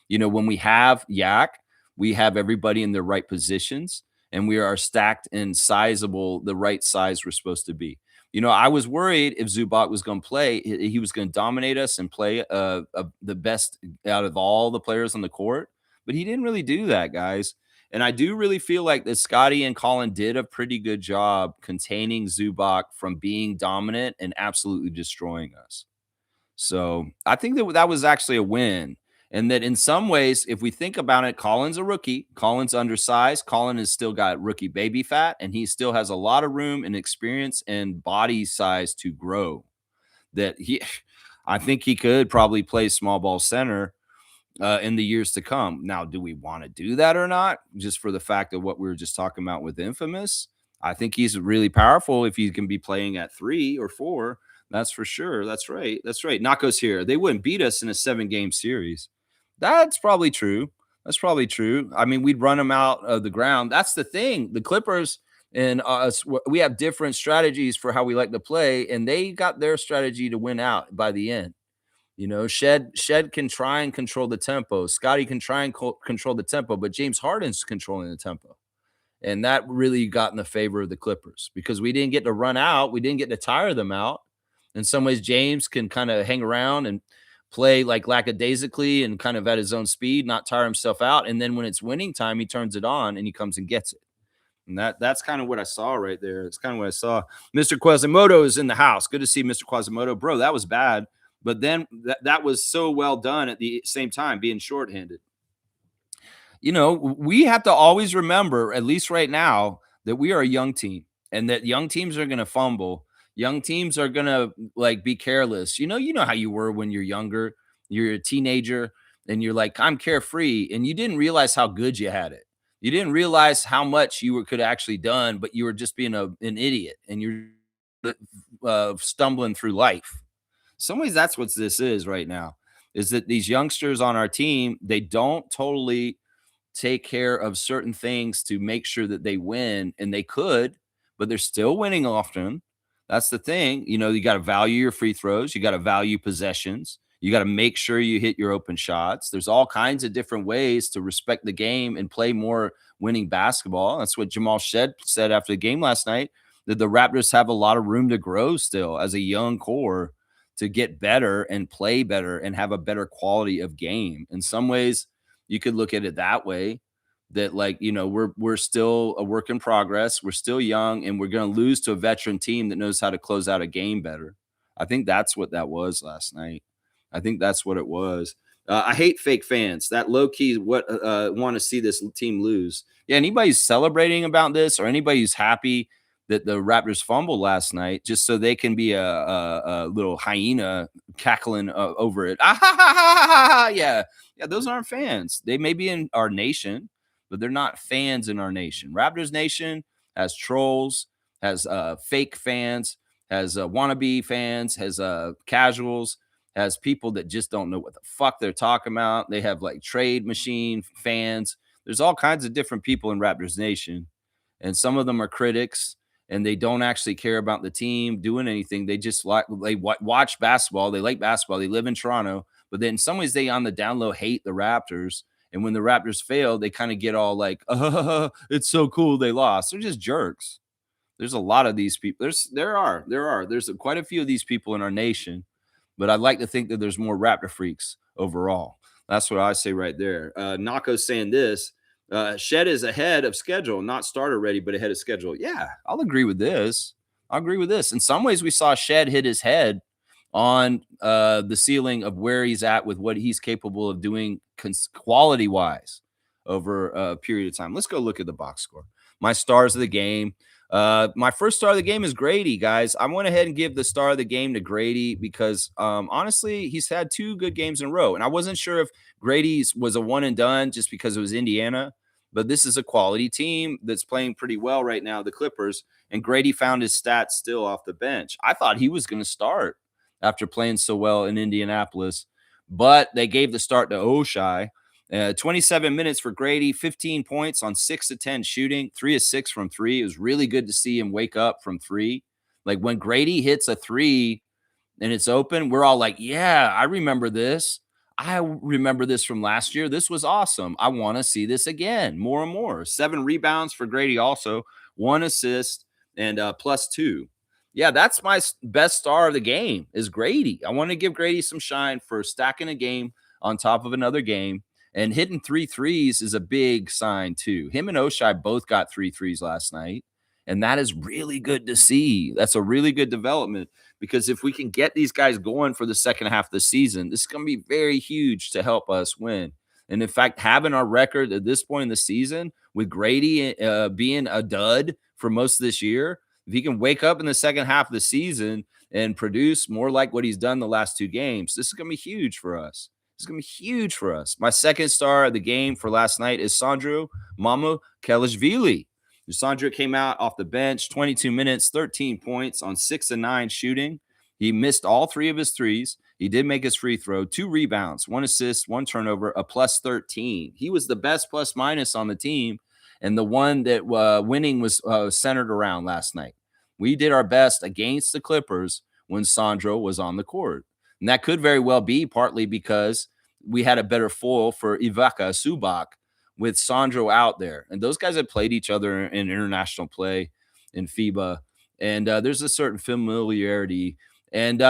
When we have Yak, we have everybody in their right positions and we are stacked and sizable, the right size we're supposed to be. I was worried if Zubac was going to play, he was going to dominate us and play the best out of all the players on the court, but he didn't really do that, guys. And I do really feel like that Scotty and Colin did a pretty good job containing Zubac from being dominant and absolutely destroying us. So I think that was actually a win. And that in some ways, if we think about it, Colin's a rookie. Colin's undersized. Colin has still got rookie baby fat, and he still has a lot of room and experience and body size to grow. I think he could probably play small ball center in the years to come. Now, do we want to do that or not? Just for the fact of what we were just talking about with Infamous, I think he's really powerful if he can be playing at 3 or 4. That's for sure. That's right. That's right. Nako's here. They wouldn't beat us in a 7-game series. That's probably true. That's probably true. I mean, we'd run them out of the ground. That's the thing. The Clippers and us, we have different strategies for how we like to play, and they got their strategy to win out by the end. Shed can try and control the tempo. Scotty can try and control the tempo, but James Harden's controlling the tempo. And that really got in the favor of the Clippers because we didn't get to run out. We didn't get to tire them out. In some ways, James can kind of hang around and play like lackadaisically and kind of at his own speed, not tire himself out. And then when it's winning time, he turns it on and he comes and gets it. And that's kind of what I saw right there. It's kind of what I saw. Mr. Quasimodo is in the house. Good to see Mr. Quasimodo. Bro, that was bad. But then that was so well done at the same time, being shorthanded. We have to always remember, at least right now, that we are a young team and that young teams are going to fumble. Young teams are going to like be careless. You know how you were when you're younger, you're a teenager and you're like, I'm carefree. And you didn't realize how good you had it. You didn't realize how much could actually done, but you were just being an idiot and you're stumbling through life. Some ways that's what this is right now, is that these youngsters on our team, they don't totally take care of certain things to make sure that they win, and they could, but they're still winning often. That's the thing. You got to value your free throws. You got to value possessions. You got to make sure you hit your open shots. There's all kinds of different ways to respect the game and play more winning basketball. That's what Jamal Shed said after the game last night, that the Raptors have a lot of room to grow still as a young core to get better and play better and have a better quality of game. In some ways, you could look at it that way, that we're still a work in progress. We're still young and we're going to lose to a veteran team that knows how to close out a game better. I think that's what that was last night. I think that's what it was. I hate fake fans that low key want to see this team lose. Yeah. Anybody's celebrating about this or anybody who's happy that the Raptors fumbled last night just so they can be a little hyena cackling over it. Yeah. Yeah. Those aren't fans. They may be in our nation, but they're not fans in our nation. Raptors Nation has trolls, has fake fans, has wannabe fans, has casuals, has people that just don't know what the fuck they're talking about. They have like trade machine fans. There's all kinds of different people in Raptors Nation, and some of them are critics and they don't actually care about the team doing anything. They just watch basketball. They like basketball. They live in Toronto, but then in some ways they on the down low hate the Raptors. And when the Raptors fail, they kind of get all like, it's so cool they lost. They're just jerks. There's a lot of these people. There's quite a few of these people in our nation, but I'd like to think that there's more Raptor freaks overall. That's what I say right there. Nako's saying this. Shed is ahead of schedule, not starter ready, but ahead of schedule. Yeah, I'll agree with this. In some ways, we saw Shed hit his head on the ceiling of where he's at with what he's capable of doing quality wise. over a period of time. Let's go look at the box score. My stars of the game. My first star of the game is Grady, guys. I went ahead and give the star of the game to Grady because honestly, he's had 2 good games in a row. And I wasn't sure if Grady's was a one and done just because it was Indiana, but this is a quality team that's playing pretty well right now, the Clippers. And Grady found his stats still off the bench. I thought he was going to start after playing so well in Indianapolis, but they gave the start to Oshai. 27 minutes for Grady, 15 points on 6 of 10 shooting, 3 of 6 from three. It was really good to see him wake up from three. Like when Grady hits a three and it's open, we're all like, yeah, I remember this. I remember this from last year. This was awesome. I want to see this again more and more. 7 rebounds for Grady, also 1 assist and +2. Yeah, that's my best star of the game is Grady. I want to give Grady some shine for stacking a game on top of another game. And hitting 3 threes is a big sign too. Him and Oshai both got 3 threes last night. And that is really good to see. That's a really good development because if we can get these guys going for the second half of the season, this is going to be very huge to help us win. And in fact, having our record at this point in the season with Grady being a dud for most of this year, if he can wake up in the second half of the season and produce more like what he's done the last 2 games, this is going to be huge for us. It's going to be huge for us. My second star of the game for last night is Sandro Mamukelashvili. Sandro came out off the bench, 22 minutes, 13 points on 6 of 9 shooting. He missed all 3 of his threes. He did make his free throw, 2 rebounds, 1 assist, 1 turnover, a +13. He was the best plus minus on the team, and the one that winning was centered around last night. We did our best against the Clippers when Sandro was on the court. And that could very well be partly because we had a better foil for Ivica Zubac with Sandro out there. And those guys have played each other in international play in FIBA. And there's a certain familiarity. And,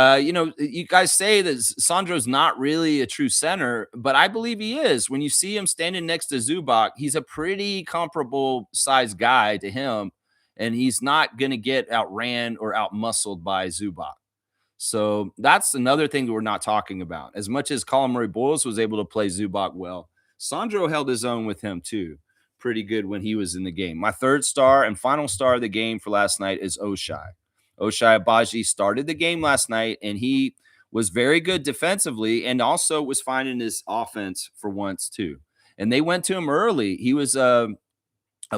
you guys say that Sandro's not really a true center, but I believe he is. When you see him standing next to Zubac, he's a pretty comparable sized guy to him. And he's not going to get outran or outmuscled by Zubac. So that's another thing that we're not talking about. As much as Colin Murray-Boyles was able to play Zubac well, Sandro held his own with him too. Pretty good when he was in the game. My third star and final star of the game for last night is Oshai. Oshai Abaji started the game last night, and he was very good defensively and also was finding his offense for once too. And they went to him early. He was a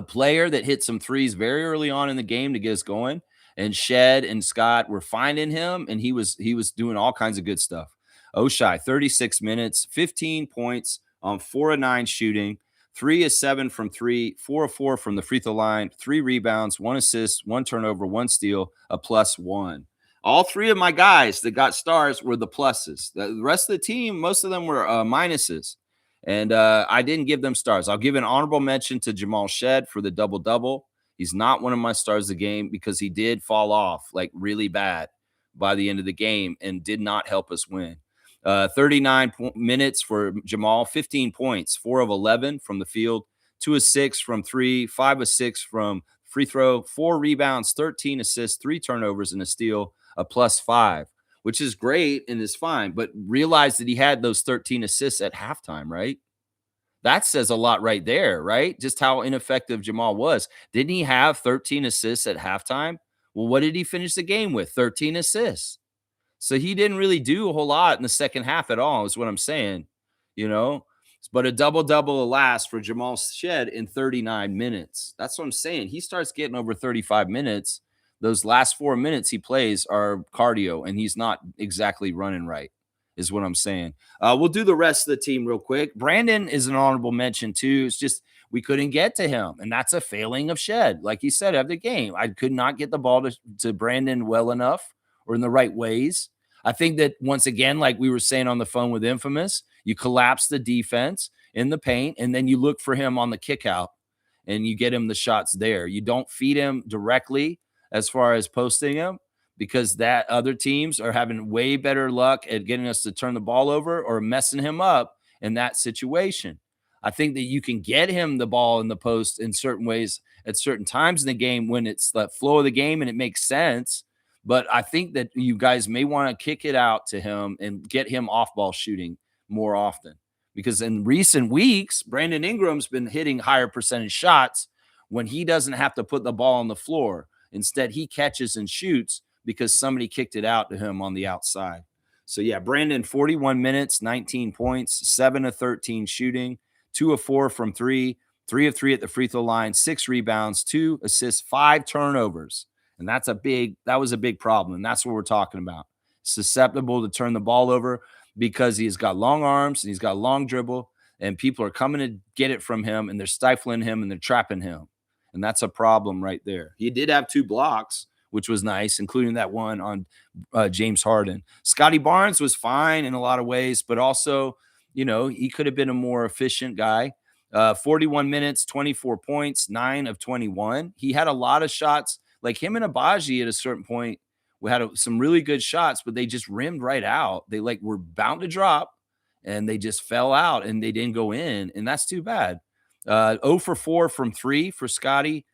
player that hit some threes very early on in the game to get us going. And Shed and Scott were finding him, and he was doing all kinds of good stuff. Oshai, 36 minutes, 15 points on 4 of 9 shooting, 3 of 7 from 3, 4 of 4 from the free throw line, 3 rebounds, 1 assist, 1 turnover, 1 steal, a +1. All 3 of my guys that got stars were the pluses. The rest of the team, most of them were minuses. And I didn't give them stars. I'll give an honorable mention to Jamal Shed for the double-double. He's not one of my stars of the game because he did fall off like really bad by the end of the game and did not help us win. 39 minutes for Jamal, 15 points, 4 of 11 from the field, 2 of 6 from 3, 5 of 6 from free throw, 4 rebounds, 13 assists, 3 turnovers, and a steal, a +5, which is great and is fine. But realize that he had those 13 assists at halftime, right? That says a lot right there, right? Just how ineffective Jamal was. Didn't he have 13 assists at halftime? Well, what did he finish the game with? 13 assists. So he didn't really do a whole lot in the second half at all, is what I'm saying, you know? But a double-double alas for Jamal Shed in 39 minutes. That's what I'm saying. He starts getting over 35 minutes. Those last 4 minutes he plays are cardio, and he's not exactly running right, is what I'm saying. We'll do the rest of the team real quick. Brandon is an honorable mention too. It's just we couldn't get to him, and that's a failing of Shed. Like he said after the game, I could not get the ball to Brandon well enough or in the right ways. I think that once again, like we were saying on the phone with Infamous, you collapse the defense in the paint, and then you look for him on the kick out, and you get him the shots there. You don't feed him directly as far as posting him, because that other teams are having way better luck at getting us to turn the ball over or messing him up in that situation. I think that you can get him the ball in the post in certain ways at certain times in the game when it's the flow of the game and it makes sense. But I think that you guys may want to kick it out to him and get him off ball shooting more often, because in recent weeks, Brandon Ingram's been hitting higher percentage shots when he doesn't have to put the ball on the floor. Instead, he catches and shoots because somebody kicked it out to him on the outside. So, yeah, Brandon, 41 minutes, 19 points, 7 of 13 shooting, 2 of 4 from 3, 3 of 3 at the free throw line, 6 rebounds, 2 assists, 5 turnovers. And that was a big problem. And that's what we're talking about. Susceptible to turn the ball over because he's got long arms and he's got long dribble, and people are coming to get it from him, and they're stifling him and they're trapping him. And that's a problem right there. He did have 2 blocks, which was nice, including that one on James Harden. Scotty Barnes was fine in a lot of ways, but also, he could have been a more efficient guy. 41 minutes, 24 points, 9 of 21. He had a lot of shots, like him and Abaji at a certain point. We had some really good shots, but they just rimmed right out. They were bound to drop, and they just fell out, and they didn't go in, and that's too bad. 0 for 4 from 3 for Scotty.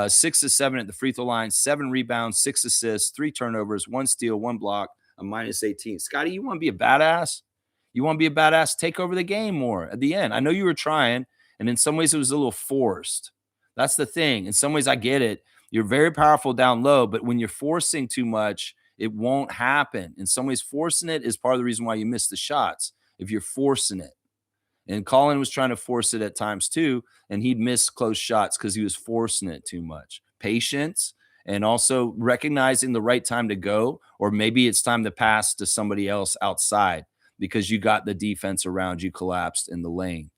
6 of 7 at the free throw line, 7 rebounds, 6 assists, 3 turnovers, 1 steal, 1 block, a minus 18. Scotty, you want to be a badass? You want to be a badass? Take over the game more at the end. I know you were trying, and in some ways it was a little forced. That's the thing. In some ways, I get it. You're very powerful down low, but when you're forcing too much, it won't happen. In some ways, forcing it is part of the reason why you miss the shots, if you're forcing it. And Colin was trying to force it at times too, and he'd miss close shots because he was forcing it too much. Patience, and also recognizing the right time to go, or maybe it's time to pass to somebody else outside because you got the defense around you collapsed in the lane.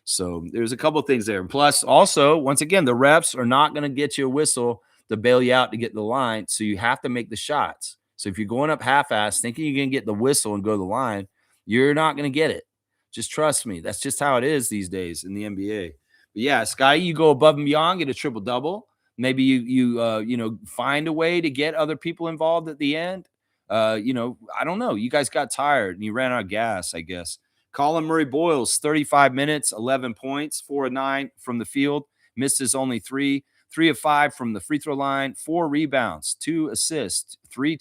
So there's a couple of things there. Plus, also, once again, the refs are not going to get you a whistle to bail you out to get the line, so you have to make the shots. So if you're going up half-assed thinking you're going to get the whistle and go to the line, you're not going to get it. Just trust me. That's just how it is these days in the NBA. But yeah, Sky, you go above and beyond, get a triple-double. Maybe you find a way to get other people involved at the end. I don't know. You guys got tired and you ran out of gas, I guess. Colin Murray-Boyles, 35 minutes, 11 points, 4 of 9 from the field. Missed his only 3. 3 of 5 from the free throw line, 4 rebounds, 2 assists, 3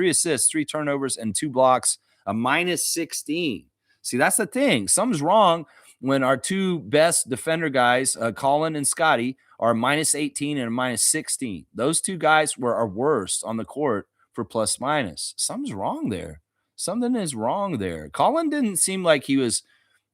assists, 3 turnovers, and 2 blocks, a minus 16. See, that's the thing. Something's wrong when our 2 best defender guys, Colin and Scotty, are minus 18 and a minus 16. Those 2 guys were our worst on the court for plus minus. Something's wrong there. Something is wrong there. Colin didn't seem like he was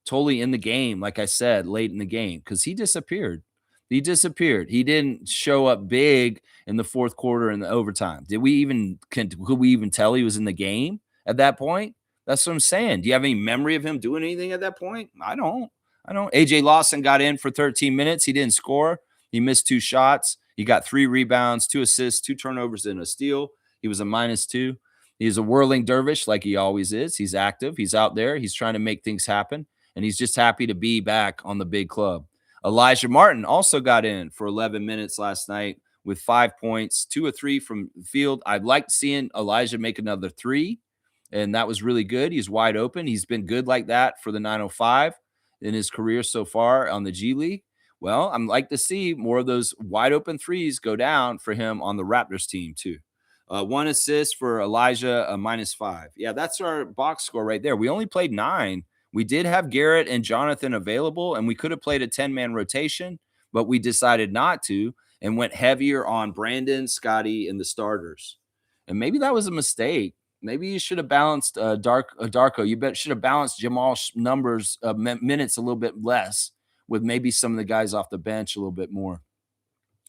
totally in the game, like I said, late in the game, because he disappeared. He disappeared. He didn't show up big in the fourth quarter and the overtime. Could we even tell he was in the game at that point? That's what I'm saying. Do you have any memory of him doing anything at that point? I don't. AJ Lawson got in for 13 minutes. He didn't score. He missed 2 shots. He got 3 rebounds, 2 assists, 2 turnovers, and a steal. He was a minus 2. He's a whirling dervish like he always is. He's active. He's out there. He's trying to make things happen, and he's just happy to be back on the big club. Elijah Martin also got in for 11 minutes last night with 5 points, 2 of 3 from the field. I'd like seeing Elijah make another 3, and that was really good. He's wide open. He's been good like that for the 905 in his career so far on the G League. Well, I'd like to see more of those wide open threes go down for him on the Raptors team too. 1 assist for Elijah, a minus 5. Yeah, that's our box score right there. We only played 9. We did have Garrett and Jonathan available, and we could have played a 10-man rotation, but we decided not to and went heavier on Brandon, Scotty, and the starters. And maybe that was a mistake. Maybe you should have balanced Darko. You should have balanced Jamal's numbers, minutes a little bit less with maybe some of the guys off the bench a little bit more.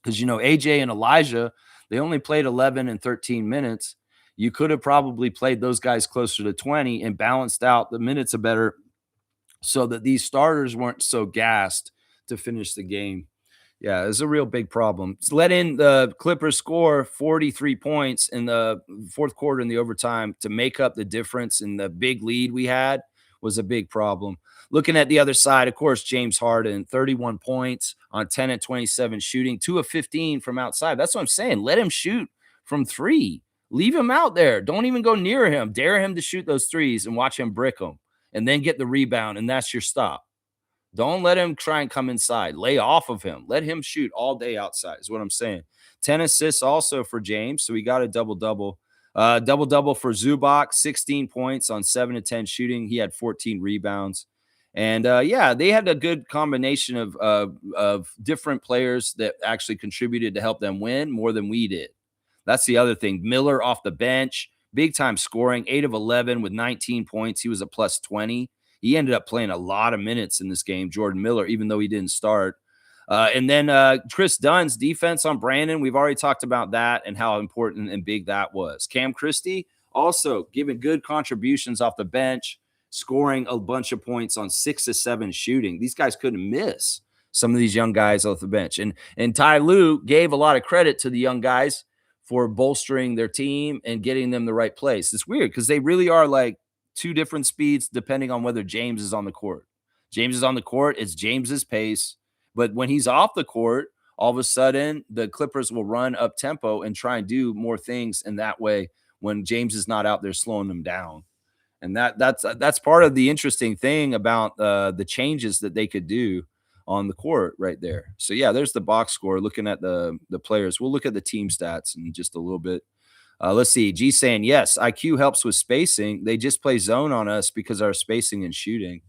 Because, AJ and Elijah, they only played 11 and 13 minutes. You could have probably played those guys closer to 20 and balanced out the minutes a better so that these starters weren't so gassed to finish the game. Yeah, it's a real big problem. It's let in the Clippers score 43 points in the fourth quarter in the overtime to make up the difference in the big lead we had was a big problem. Looking at the other side, of course, James Harden, 31 points on 10 and 27 shooting, 2 of 15 from outside. That's what I'm saying. Let him shoot from 3. Leave him out there. Don't even go near him. Dare him to shoot those threes and watch him brick them and then get the rebound, and that's your stop. Don't let him try and come inside. Lay off of him. Let him shoot all day outside is what I'm saying. 10 assists also for James, so we got a double-double. Double-double for Zubac, 16 points on 7 of 10 shooting. He had 14 rebounds. And yeah, they had a good combination of different players that actually contributed to help them win more than we did. That's the other thing. Miller off the bench, big time scoring, 8 of 11 with 19 points. He was a plus 20. He ended up playing a lot of minutes in this game, Jordan Miller, even though he didn't start. And then Chris Dunn's defense on Brandon. We've already talked about that and how important and big that was. Cam Christie also giving good contributions off the bench, scoring a bunch of points on 6 of 7 shooting. These guys couldn't miss some of these young guys off the bench. And Ty Lue gave a lot of credit to the young guys for bolstering their team and getting them the right place. It's weird because they really are like two different speeds depending on whether James is on the court. James is on the court, it's James's pace. But when he's off the court, all of a sudden the Clippers will run up tempo and try and do more things. And that way, when James is not out there slowing them down. And that's part of the interesting thing about the changes that they could do on the court right there. So yeah, there's the box score. Looking at the players, we'll look at the team stats in just a little bit. Let's see. G saying yes, IQ helps with spacing. They just play zone on us because our spacing and shooting.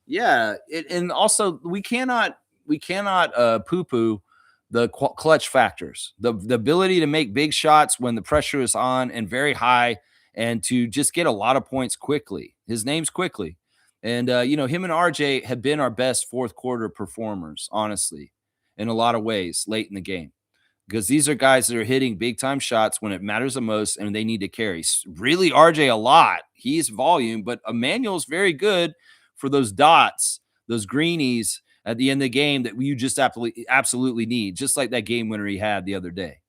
Yeah, and also we cannot poo poo the clutch factors, the ability to make big shots when the pressure is on and very high, and to just get a lot of points quickly. His name's quickly, and him and RJ have been our best fourth quarter performers, honestly, in a lot of ways late in the game because these are guys that are hitting big time shots when it matters the most and they need to carry. Really, RJ a lot. He's volume, but Emmanuel's very good for those dots, those greenies at the end of the game that you just absolutely need, just like that game winner he had the other day.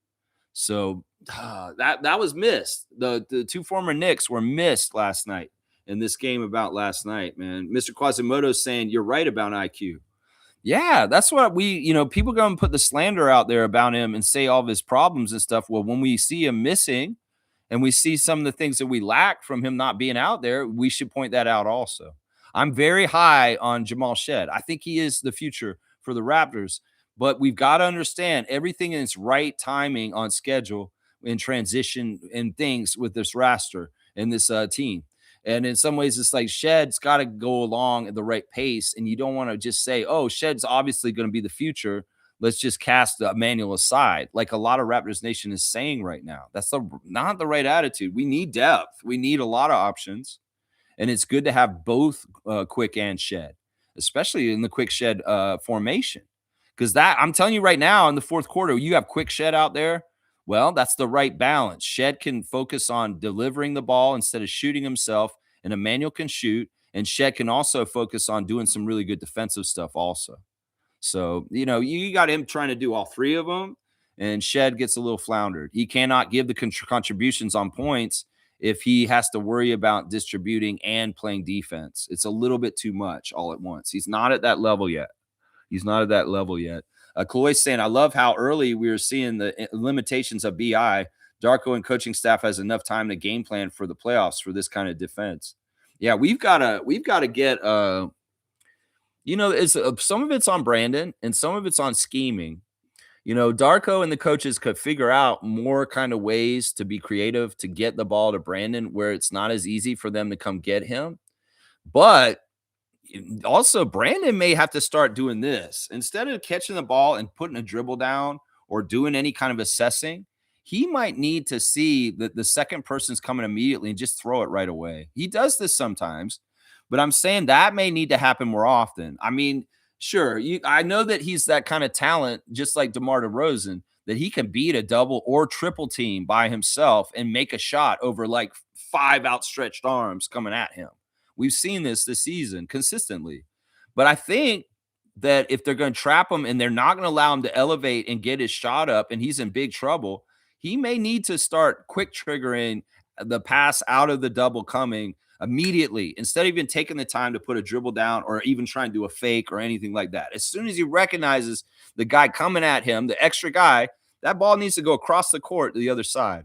So that was missed. The two former Knicks were missed last night in this game about last night, man. Mr. Quasimodo saying you're right about IQ. Yeah, that's what people go and put the slander out there about him and say all of his problems and stuff. Well, when we see him missing and we see some of the things that we lack from him not being out there, we should point that out also. I'm very high on Jamal Shed. I think he is the future for the Raptors, but we've got to understand everything in its right timing on schedule in transition and things with this roster and this team. And in some ways, it's like Shed's got to go along at the right pace. And you don't want to just say, oh, Shed's obviously going to be the future. Let's just cast Emmanuel aside, like a lot of Raptors Nation is saying right now. That's not the right attitude. We need depth. We need a lot of options. And it's good to have both Quick and Shed, especially in the Quick Shed formation. Because I'm telling you right now, in the fourth quarter, you have Quick Shed out there. Well, that's the right balance. Shed can focus on delivering the ball instead of shooting himself, and Emmanuel can shoot, and Shed can also focus on doing some really good defensive stuff also. So, you got him trying to do all three of them, and Shed gets a little floundered. He cannot give the contributions on points if he has to worry about distributing and playing defense. It's a little bit too much all at once. He's not at that level yet. Chloe's saying, I love how early we were seeing the limitations of BI. Darko and coaching staff has enough time to game plan for the playoffs for this kind of defense. Yeah, we've got to get it's some of it's on Brandon and some of it's on scheming. Darko and the coaches could figure out more kind of ways to be creative to get the ball to Brandon where it's not as easy for them to come get him. But also, Brandon may have to start doing this. Instead of catching the ball and putting a dribble down or doing any kind of assessing, he might need to see that the second person's coming immediately and just throw it right away. He does this sometimes, but I'm saying that may need to happen more often. I mean, sure, I know that he's that kind of talent, just like DeMar DeRozan, that he can beat a double or triple team by himself and make a shot over like 5 outstretched arms coming at him. We've seen this season consistently. But I think that if they're going to trap him and they're not going to allow him to elevate and get his shot up and he's in big trouble, he may need to start quick triggering the pass out of the double coming immediately instead of even taking the time to put a dribble down or even try and do a fake or anything like that. As soon as he recognizes the guy coming at him, the extra guy, that ball needs to go across the court to the other side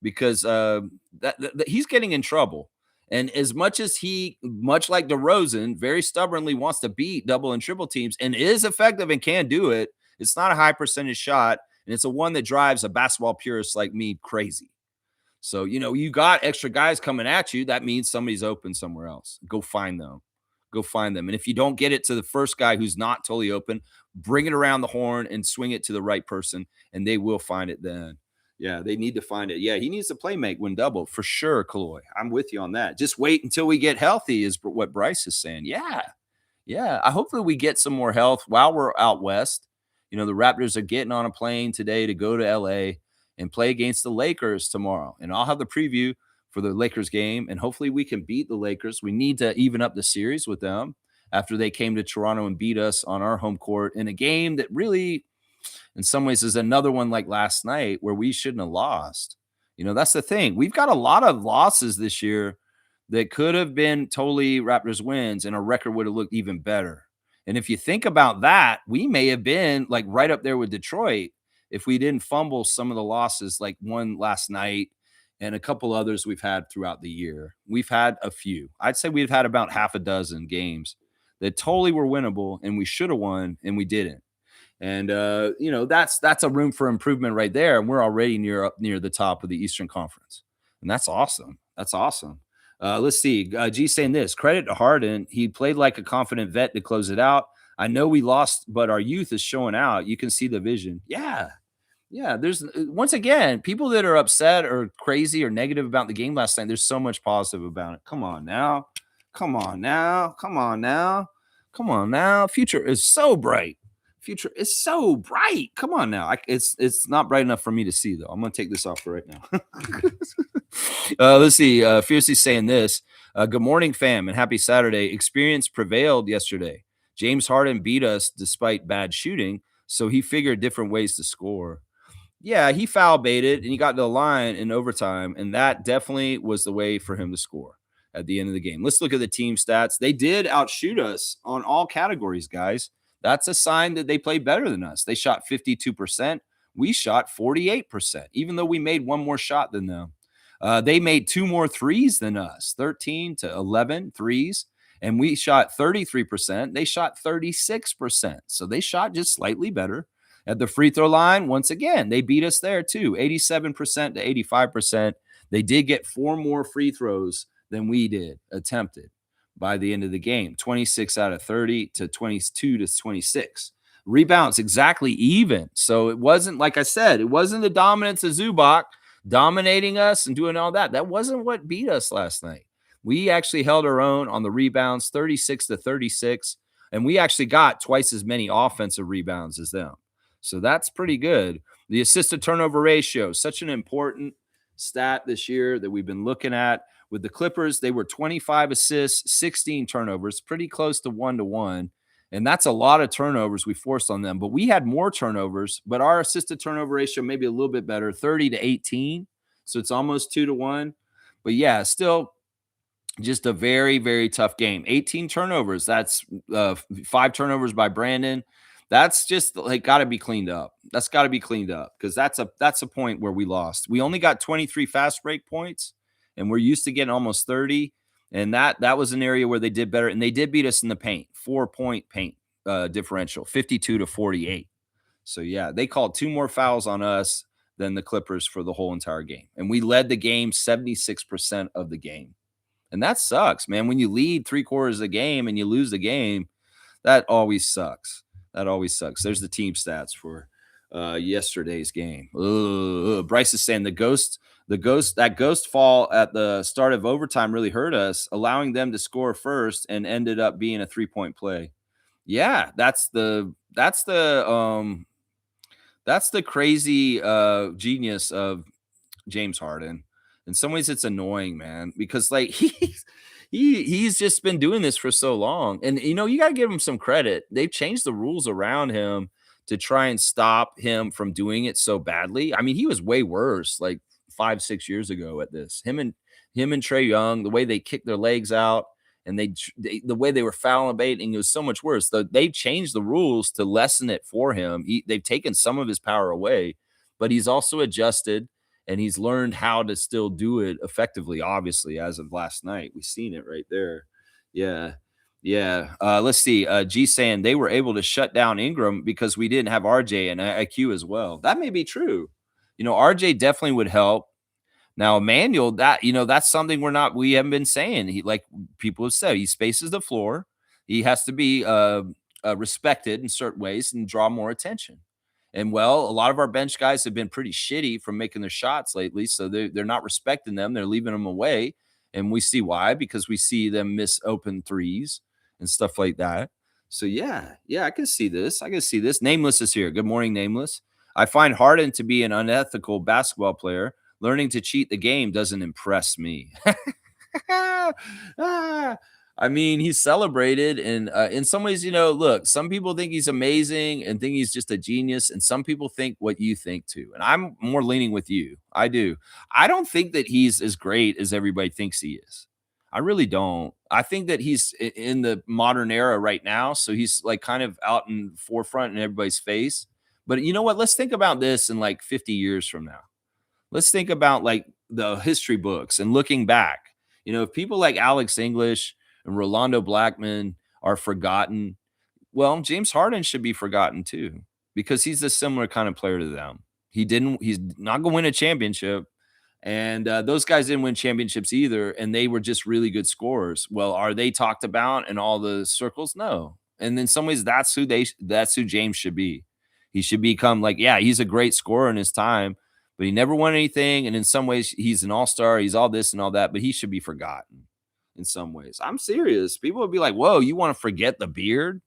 because he's getting in trouble. And as much as much like DeRozan, very stubbornly wants to beat double and triple teams and is effective and can do it, it's not a high percentage shot. And it's a one that drives a basketball purist like me crazy. So, you got extra guys coming at you. That means somebody's open somewhere else. Go find them. Go find them. And if you don't get it to the first guy who's not totally open, bring it around the horn and swing it to the right person, and they will find it then. Yeah, they need to find it. Yeah, he needs to play make when double for sure, Kaloy. I'm with you on that. Just wait until we get healthy, is what Bryce is saying. Yeah, yeah. Hopefully we get some more health while we're out west. The Raptors are getting on a plane today to go to LA and play against the Lakers tomorrow. And I'll have the preview for the Lakers game, and hopefully we can beat the Lakers. We need to even up the series with them after they came to Toronto and beat us on our home court in a game that really, in some ways, is another one like last night where we shouldn't have lost. That's the thing. We've got a lot of losses this year that could have been totally Raptors wins, and our record would have looked even better. And if you think about that, we may have been like right up there with Detroit if we didn't fumble some of the losses, like one last night and a couple others we've had throughout the year. We've had a few. I'd say we've had about half a dozen games that totally were winnable and we should have won and we didn't. And that's a room for improvement right there. And we're already up near the top of the Eastern Conference. And that's awesome. That's awesome. Let's see. G saying this, credit to Harden. He played like a confident vet to close it out. I know we lost, but our youth is showing out. You can see the vision. Yeah. Yeah. There's once again, people that are upset or crazy or negative about the game last night. There's so much positive about it. Come on now. Come on now. Come on now. Come on now. Future is so bright. Future is so bright. Come on now. It's not bright enough for me to see, though. I'm going to take this off for right now. Let's see. Fiercely saying this. Good morning, fam, and happy Saturday. Experience prevailed yesterday. James Harden beat us despite bad shooting, so he figured different ways to score. Yeah, he foul baited, and he got to the line in overtime, and that definitely was the way for him to score at the end of the game. Let's look at the team stats. They did outshoot us on all categories, guys. That's a sign that they played better than us. They shot 52%. We shot 48%, even though we made one more shot than them. They made 2 more threes than us, 13 to 11 threes, and we shot 33%. They shot 36%. So they shot just slightly better. At the free throw line, once again, they beat us there too, 87% to 85%. They did get 4 more free throws than we did attempted by the end of the game, 26 out of 30 to 22 to 26. Rebounds exactly even. So it wasn't, like I said, it wasn't the dominance of Zubac dominating us and doing all that. That wasn't what beat us last night. We actually held our own on the rebounds, 36 to 36, and we actually got twice as many offensive rebounds as them. So that's pretty good. The assist to turnover ratio, such an important stat this year that we've been looking at. With the Clippers, they were 25 assists, 16 turnovers, pretty close to 1-to-1. And that's a lot of turnovers we forced on them. But we had more turnovers, but our assist to turnover ratio maybe a little bit better, 30 to 18. So it's almost 2-to-1. But yeah, still just a very, very tough game. 18 turnovers. That's 5 turnovers by Brandon. That's just like got to be cleaned up. That's got to be cleaned up because that's a point where we lost. We only got 23 fast break points. And we're used to getting almost 30. And that was an area where they did better. And they did beat us in the paint, 4-point paint differential, 52 to 48. So, yeah, they called 2 more fouls on us than the Clippers for the whole entire game. And we led the game 76% of the game. And that sucks, man. When you lead 3/4 of the game and you lose the game, that always sucks. That always sucks. There's the team stats for yesterday's game. Bryce is saying that ghost fall at the start of overtime really hurt us, allowing them to score first and ended up being a 3-point play. Yeah, that's the crazy genius of James Harden. In some ways, it's annoying, man, because like he's just been doing this for so long, and you got to give him some credit. They've changed the rules around him to try and stop him from doing it so badly. I mean, he was way worse like 5-6 years ago at this. Him and Trae Young, the way they kicked their legs out and the way they were fouling baiting, it was so much worse. They've changed the rules to lessen it for him. They've taken some of his power away, but he's also adjusted and he's learned how to still do it effectively, obviously, as of last night. We've seen it right there. Yeah. Yeah. Let's see. G saying they were able to shut down Ingram because we didn't have RJ and IQ as well. That may be true. RJ definitely would help. Now, Emmanuel, that's something we haven't been saying. He, like people have said, he spaces the floor. He has to be respected in certain ways and draw more attention. And well, a lot of our bench guys have been pretty shitty from making their shots lately, so they're not respecting them. They're leaving them away, and we see why, because we see them miss open threes and stuff like that. So yeah, I can see this. I can see this. Nameless is here. Good morning, Nameless. I find Harden to be an unethical basketball player. Learning to cheat the game doesn't impress me. Ah, I mean, he's celebrated, and in some ways, look, some people think he's amazing and think he's just a genius, and some people think what you think too. And I'm more leaning with you. I do. I don't think that he's as great as everybody thinks he is. I really don't. I think that he's in the modern era right now, so he's like kind of out in forefront in everybody's face. But you know what? Let's think about this in like 50 years from now. Let's think about like the history books and looking back. If people like Alex English and Rolando Blackman are forgotten, well, James Harden should be forgotten too, because he's a similar kind of player to them. He's not going to win a championship. And those guys didn't win championships either. And they were just really good scorers. Well, are they talked about in all the circles? No. And in some ways, that's who James should be. He should become like, yeah, he's a great scorer in his time, but he never won anything. And in some ways, he's an all-star. He's all this and all that, but he should be forgotten in some ways. I'm serious. People would be like, whoa, you want to forget the beard?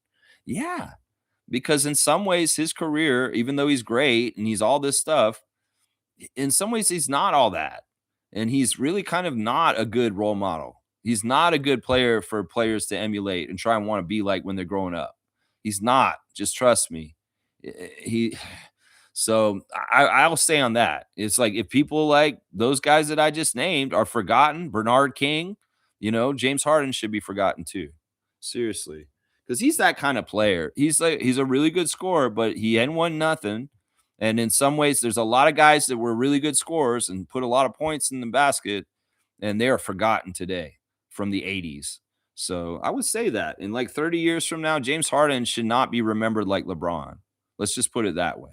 Yeah. Because in some ways, his career, even though he's great and he's all this stuff, in some ways, he's not all that. And he's really kind of not a good role model. He's not a good player for players to emulate and try and want to be like when they're growing up. He's not. Just trust me. He so I'll stay on that. It's like if people like those guys that I just named are forgotten, Bernard King, James Harden should be forgotten too. Seriously. Because he's that kind of player. He's a really good scorer, but he hadn't won nothing. And in some ways, there's a lot of guys that were really good scorers and put a lot of points in the basket, and they are forgotten today from the 80s. So I would say that in like 30 years from now, James Harden should not be remembered like LeBron. Let's just put it that way.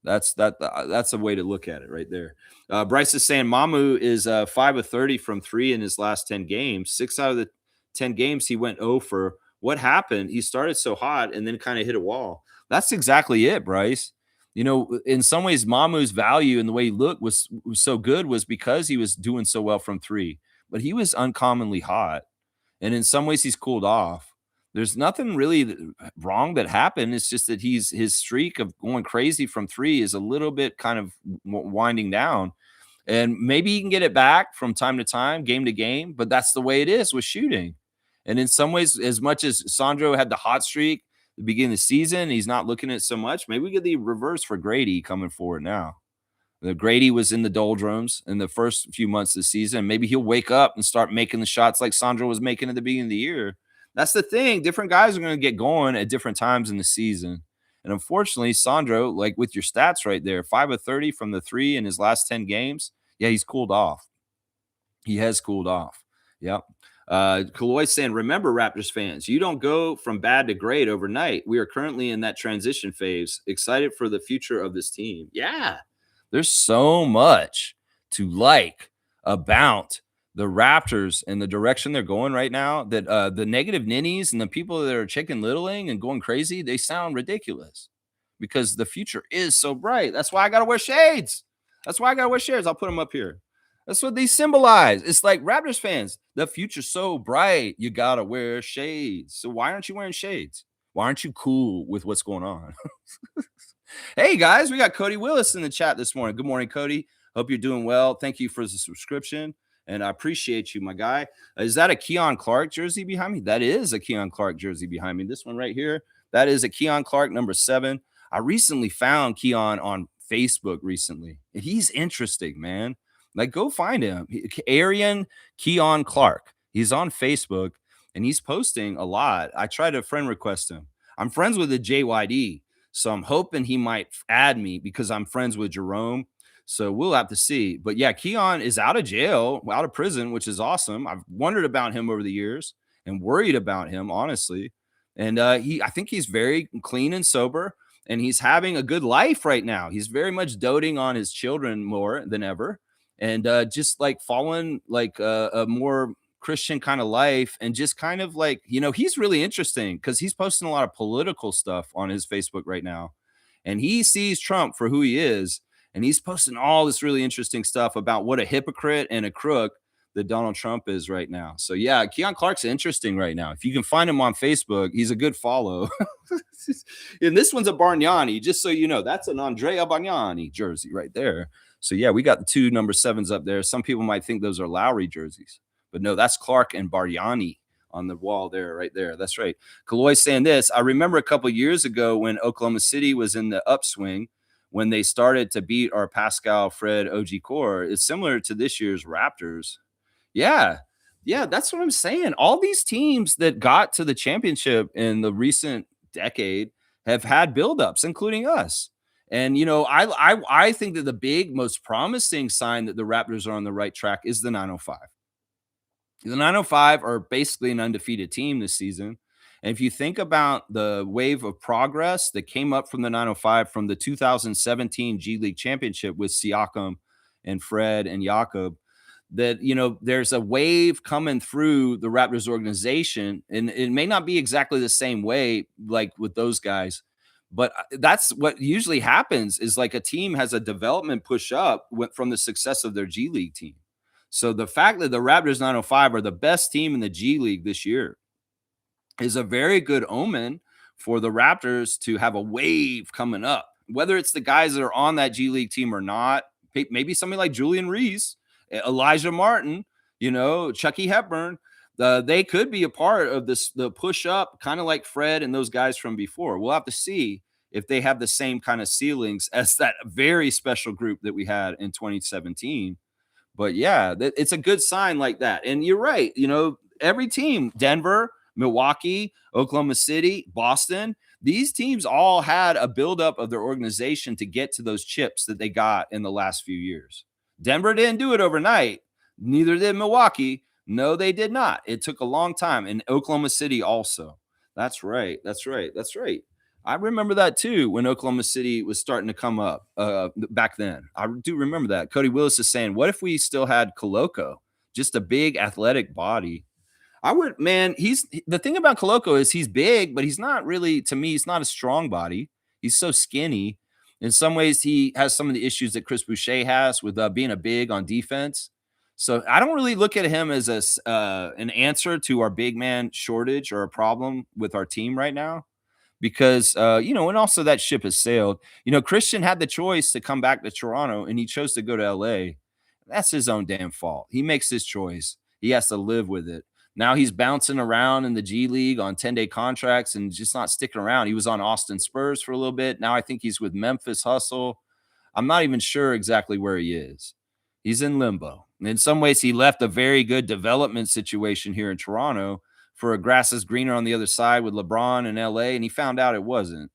That's a way to look at it right there. Bryce is saying Mamu is 5 of 30 from 3 in his last 10 games. 6 out of the 10 games he went 0 for. What happened? He started so hot and then kind of hit a wall. That's exactly it, Bryce. In some ways, Mamu's value and the way he looked was so good was because he was doing so well from 3. But he was uncommonly hot, and in some ways, he's cooled off. There's nothing really wrong that happened. It's just that his streak of going crazy from 3 is a little bit kind of winding down. And maybe he can get it back from time to time, game to game, but that's the way it is with shooting. And in some ways, as much as Sandro had the hot streak at the beginning of the season, he's not looking at it so much. Maybe we get the reverse for Grady coming forward now. The Grady was in the doldrums in the first few months of the season. Maybe he'll wake up and start making the shots like Sandro was making at the beginning of the year. That's the thing. Different guys are going to get going at different times in the season. And unfortunately, Sandro, like with your stats right there, 5 of 30 from the 3 in his last 10 games. Yeah, he's cooled off. He has cooled off. Yep. Kaloy saying, remember, Raptors fans, you don't go from bad to great overnight. We are currently in that transition phase. Excited for the future of this team. Yeah. There's so much to like about the Raptors and the direction they're going right now that the negative ninnies and the people that are chicken littling and going crazy, they sound ridiculous because the future is so bright. That's why I got to wear shades. I'll put them up here. That's what they symbolize. It's like Raptors fans, the future's so bright, you got to wear shades. So why aren't you wearing shades? Why aren't you cool with what's going on? Hey, guys, we got Cody Willis in the chat this morning. Good morning, Cody. Hope you're doing well. Thank you for the subscription, and I appreciate you, my guy. Is that a Keon Clark jersey behind me? That is a Keon Clark jersey behind me. This one right here, that is a Keon Clark number 7. I recently found Keon on Facebook recently, and he's interesting, man. Like, go find him. Arian Keon Clark. He's on Facebook, and he's posting a lot. I tried to friend request him. I'm friends with the JYD. So I'm hoping he might add me because I'm friends with Jerome. So we'll have to see. But yeah, Keon is out of jail, out of prison, which is awesome. I've wondered about him over the years and worried about him, honestly. And I think he's very clean and sober, and he's having a good life right now. He's very much doting on his children more than ever, and just like following like a more Christian kind of life and just kind of like, he's really interesting because he's posting a lot of political stuff on his Facebook right now. And he sees Trump for who he is. And he's posting all this really interesting stuff about what a hypocrite and a crook that Donald Trump is right now. So yeah, Keon Clark's interesting right now. If you can find him on Facebook, he's a good follow. And this one's a Bargnani, just so you know. That's an Andrea Bargnani jersey right there. So yeah, we got the two number 7s up there. Some people might think those are Lowry jerseys, but no, that's Clark and Bargnani on the wall there, right there. That's right. Kaloy saying this. I remember a couple years ago when Oklahoma City was in the upswing, when they started to beat our Pascal, Fred, OG core. It's similar to this year's Raptors. Yeah. Yeah, that's what I'm saying. All these teams that got to the championship in the recent decade have had buildups, including us. And I think that the big, most promising sign that the Raptors are on the right track is the 905. The 905 are basically an undefeated team this season. And if you think about the wave of progress that came up from the 905 from the 2017 G League Championship with Siakam and Fred and Jakob, that there's a wave coming through the Raptors organization, and it may not be exactly the same way like with those guys, but that's what usually happens is like a team has a development push up from the success of their G League team. So the fact that the Raptors 905 are the best team in the G League this year is a very good omen for the Raptors to have a wave coming up, whether it's the guys that are on that G League team or not. Maybe somebody like Julian Reese, Elijah Martin, Chucky Hepburn, they could be a part of the push up, kind of like Fred and those guys from before. We'll have to see if they have the same kind of ceilings as that very special group that we had in 2017. But yeah, it's a good sign like that. And you're right. Every team, Denver, Milwaukee, Oklahoma City, Boston, these teams all had a buildup of their organization to get to those chips that they got in the last few years. Denver didn't do it overnight. Neither did Milwaukee. No, they did not. It took a long time. And Oklahoma City also. That's right. That's right. That's right. I remember that too when Oklahoma City was starting to come up back then. I do remember that. Cody Willis is saying, what if we still had Koloko? Just a big athletic body. The thing about Koloko is he's big, but he's not really, to me, he's not a strong body. He's so skinny. In some ways, he has some of the issues that Chris Boucher has with being a big on defense. So I don't really look at him as an answer to our big man shortage or a problem with our team right now. Because, and also that ship has sailed. Christian had the choice to come back to Toronto and he chose to go to LA. That's his own damn fault. He makes his choice. He has to live with it. Now he's bouncing around in the G League on 10-day contracts and just not sticking around. He was on Austin Spurs for a little bit. Now I think he's with Memphis Hustle. I'm not even sure exactly where he is. He's in limbo. And in some ways, he left a very good development situation here in Toronto for a grass is greener on the other side with LeBron in LA, and he found out it wasn't.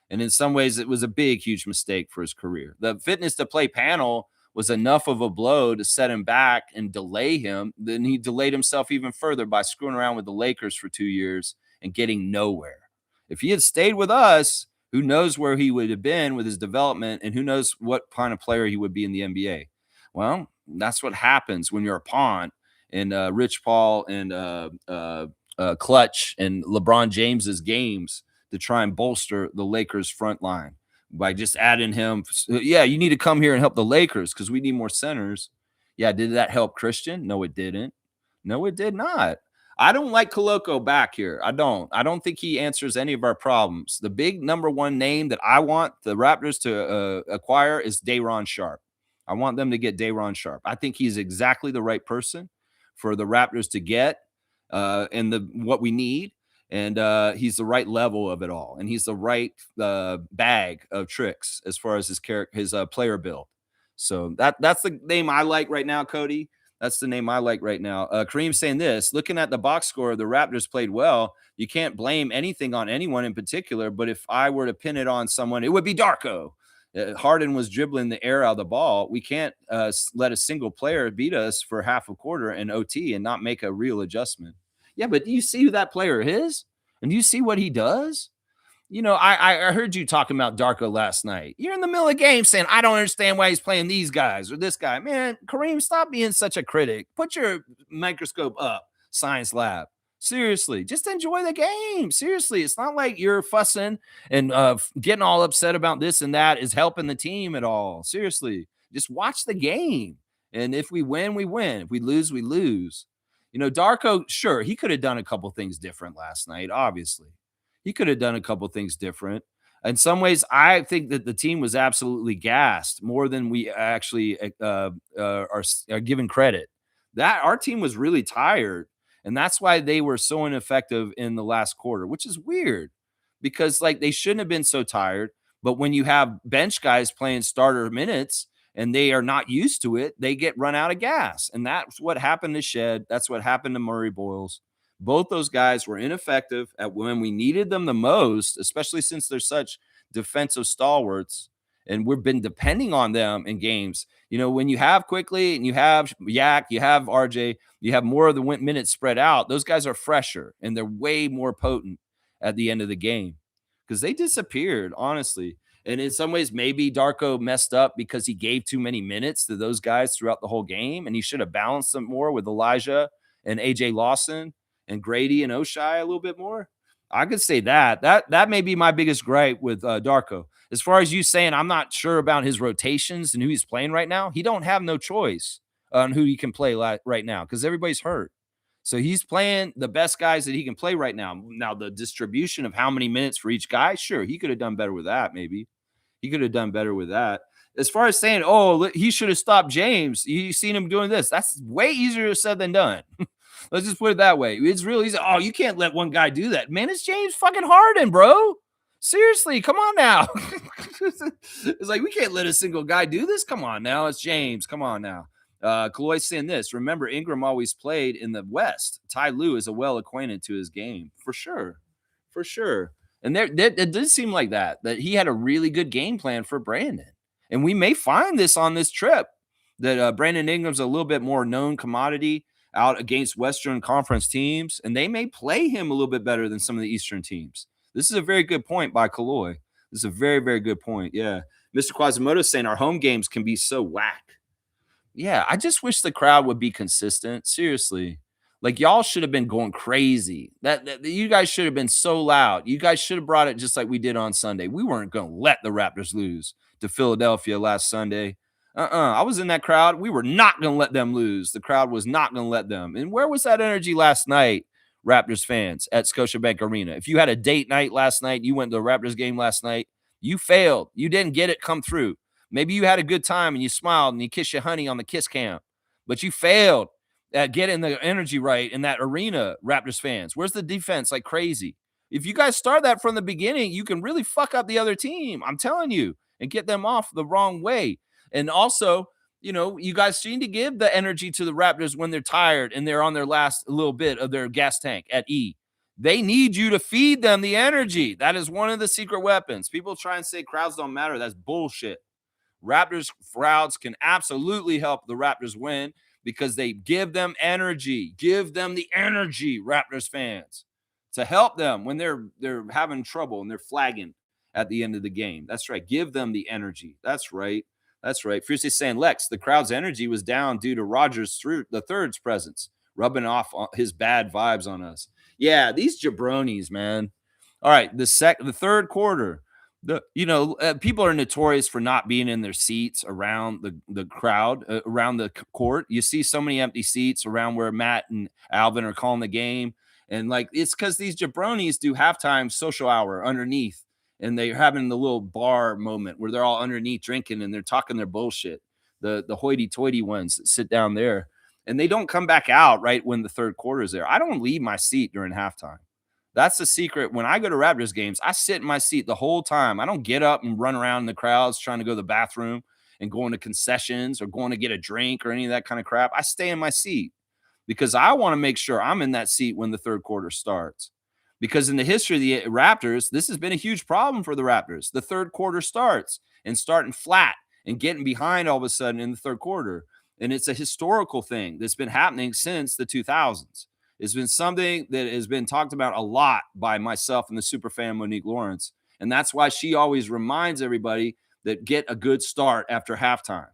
And in some ways, it was a big, huge mistake for his career. The fitness to play panel was enough of a blow to set him back and delay him. Then he delayed himself even further by screwing around with the Lakers for 2 years and getting nowhere. If he had stayed with us, who knows where he would have been with his development and who knows what kind of player he would be in the NBA. Well, that's what happens when you're a pawn in Rich Paul and Clutch and LeBron James's games to try and bolster the Lakers front line by just adding him. Yeah, you need to come here and help the Lakers because we need more centers. Yeah, did that help Christian? No, it didn't. No, it did not. I don't like Koloko back here. I don't think he answers any of our problems. The big number one name that I want the Raptors to acquire is Day'Ron Sharpe. I want them to get Day'Ron Sharpe. I think he's exactly the right person for the Raptors to get and what we need. And he's the right level of it all. And he's the right bag of tricks as far as his player build. So that's the name I like right now, Cody. That's the name I like right now. Kareem's saying this, looking at the box score, the Raptors played well. You can't blame anything on anyone in particular, but if I were to pin it on someone, it would be Darko. Harden was dribbling the air out of the ball. We can't let a single player beat us for half a quarter in OT and not make a real adjustment. Yeah, but do you see who that player is? And do you see what he does? I heard you talking about Darko last night. You're in the middle of the game saying, I don't understand why he's playing these guys or this guy. Man, Kareem, stop being such a critic. Put your microscope up. science lab. Seriously, just enjoy the game. Seriously, it's not like you're fussing and getting all upset about this and that is helping the team at all. Seriously, just watch the game. And if we win, we win. If we lose, we lose. Darko, sure, he could have done a couple things different last night, obviously. He could have done a couple things different. In some ways, I think that the team was absolutely gassed more than we actually are given credit. That our team was really tired, and that's why they were so ineffective in the last quarter, which is weird because like they shouldn't have been so tired. But when you have bench guys playing starter minutes and they are not used to it, they get run out of gas. And that's what happened to Shed. That's what happened to Murray-Boyles. Both those guys were ineffective at when we needed them the most, especially since they're such defensive stalwarts. And we've been depending on them in games. When you have Quickly and you have Yak, you have RJ, you have more of the minutes spread out. Those guys are fresher and they're way more potent at the end of the game because they disappeared, honestly. And in some ways, maybe Darko messed up because he gave too many minutes to those guys throughout the whole game, and he should have balanced them more with Elijah and AJ Lawson and Grady and Oshai a little bit more. I could say that may be my biggest gripe with Darko. As far as you saying, I'm not sure about his rotations and who he's playing right now. He don't have no choice on who he can play right now because everybody's hurt. So he's playing the best guys that he can play right now. Now, the distribution of how many minutes for each guy, sure, he could have done better with that, maybe. He could have done better with that. As far as saying, oh, he should have stopped James, you seen him doing this. That's way easier said than done. Let's just put it that way. It's real easy. Oh, you can't let one guy do that. Man, it's James fucking Harden, bro. Seriously, come on now. It's like, we can't let a single guy do this. Come on now. It's James. Come on now. Kaloy's saying this. Remember, Ingram always played in the West. Ty Lue is a well acquainted to his game. For sure. For sure. And it did seem like that he had a really good game plan for Brandon. And we may find this on this trip, that Brandon Ingram's a little bit more known commodity out against Western Conference teams, and they may play him a little bit better than some of the Eastern teams. This is a very good point by Kaloy. This is a very, very good point. Yeah. Mr. Quasimodo saying our home games can be so whack. Yeah, I just wish the crowd would be consistent. Seriously. Like, y'all should have been going crazy. That you guys should have been so loud. You guys should have brought it just like we did on Sunday. We weren't going to let the Raptors lose to Philadelphia last Sunday. I was in that crowd. We were not going to let them lose. The crowd was not going to let them. And where was that energy last night, Raptors fans, at Scotiabank Arena? If you had a date night last night, you went to the Raptors game last night, you failed. You didn't get it come through. Maybe you had a good time and you smiled and you kissed your honey on the kiss cam, but you failed at getting the energy right in that arena, Raptors fans. Where's the defense like crazy? If you guys start that from the beginning, you can really fuck up the other team. I'm telling you, and get them off the wrong way. And also, you guys seem to give the energy to the Raptors when they're tired and they're on their last little bit of their gas tank at E. They need you to feed them the energy. That is one of the secret weapons. People try and say crowds don't matter. That's bullshit. Raptors crowds can absolutely help the Raptors win because they give them energy. Give them the energy, Raptors fans, to help them when they're having trouble and they're flagging at the end of the game. That's right. Give them the energy. That's right. That's right. Fiercely saying, Lex, the crowd's energy was down due to Rogers through the third's presence, rubbing off his bad vibes on us. Yeah, these jabronis, man. All right, the third quarter. People are notorious for not being in their seats around the crowd, around the court. You see so many empty seats around where Matt and Alvin are calling the game. And it's because these jabronis do halftime social hour underneath. And they're having the little bar moment where they're all underneath drinking and they're talking their bullshit. The hoity-toity ones that sit down there. And they don't come back out right when the third quarter is there. I don't leave my seat during halftime. That's the secret. When I go to Raptors games, I sit in my seat the whole time. I don't get up and run around in the crowds trying to go to the bathroom and going to concessions or going to get a drink or any of that kind of crap. I stay in my seat because I want to make sure I'm in that seat when the third quarter starts. Because in the history of the Raptors, this has been a huge problem for the Raptors. The third quarter starts and starting flat and getting behind all of a sudden in the third quarter. And it's a historical thing that's been happening since the 2000s. It's been something that has been talked about a lot by myself and the super fan Monique Lawrence. And that's why she always reminds everybody that get a good start after halftime.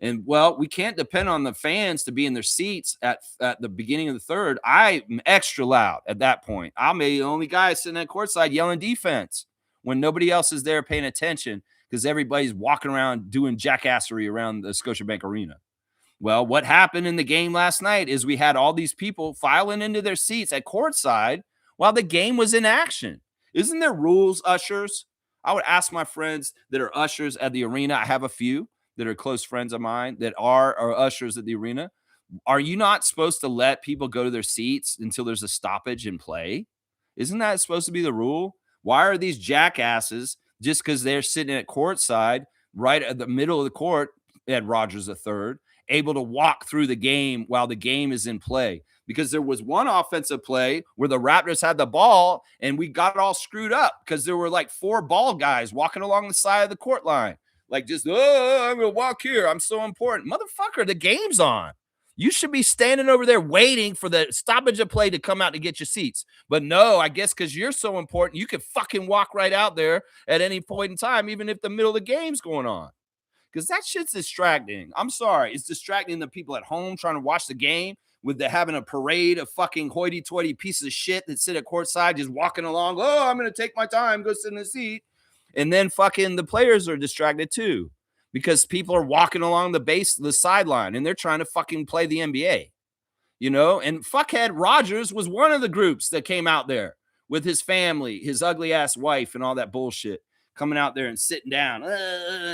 And well, we can't depend on the fans to be in their seats at the beginning of the third. I'm extra loud at that point. I'm the only guy sitting at courtside yelling defense when nobody else is there paying attention because everybody's walking around doing jackassery around the Scotiabank Arena. Well, what happened in the game last night is we had all these people filing into their seats at courtside while the game was in action. Isn't there rules, ushers? I would ask my friends that are ushers at the arena. I have a few that are close friends of mine that are ushers at the arena. Are you not supposed to let people go to their seats until there's a stoppage in play? Isn't that supposed to be the rule? Why are these jackasses, just because they're sitting at courtside right at the middle of the court at Rogers III, able to walk through the game while the game is in play? Because there was one offensive play where the Raptors had the ball and we got all screwed up because there were like 4 ball guys walking along the side of the court line. Like just, oh, I'm going to walk here. I'm so important. Motherfucker, the game's on. You should be standing over there waiting for the stoppage of play to come out to get your seats. But no, I guess because you're so important, you can fucking walk right out there at any point in time, even if the middle of the game's going on. Because that shit's distracting. I'm sorry. It's distracting the people at home trying to watch the game with having a parade of fucking hoity-toity pieces of shit that sit at courtside just walking along. Oh, I'm going to take my time, go sit in the seat. And then fucking the players are distracted too because people are walking along the sideline, and they're trying to fucking play the NBA, and fuckhead Rogers was one of the groups that came out there with his family, his ugly ass wife and all that bullshit, coming out there and sitting down,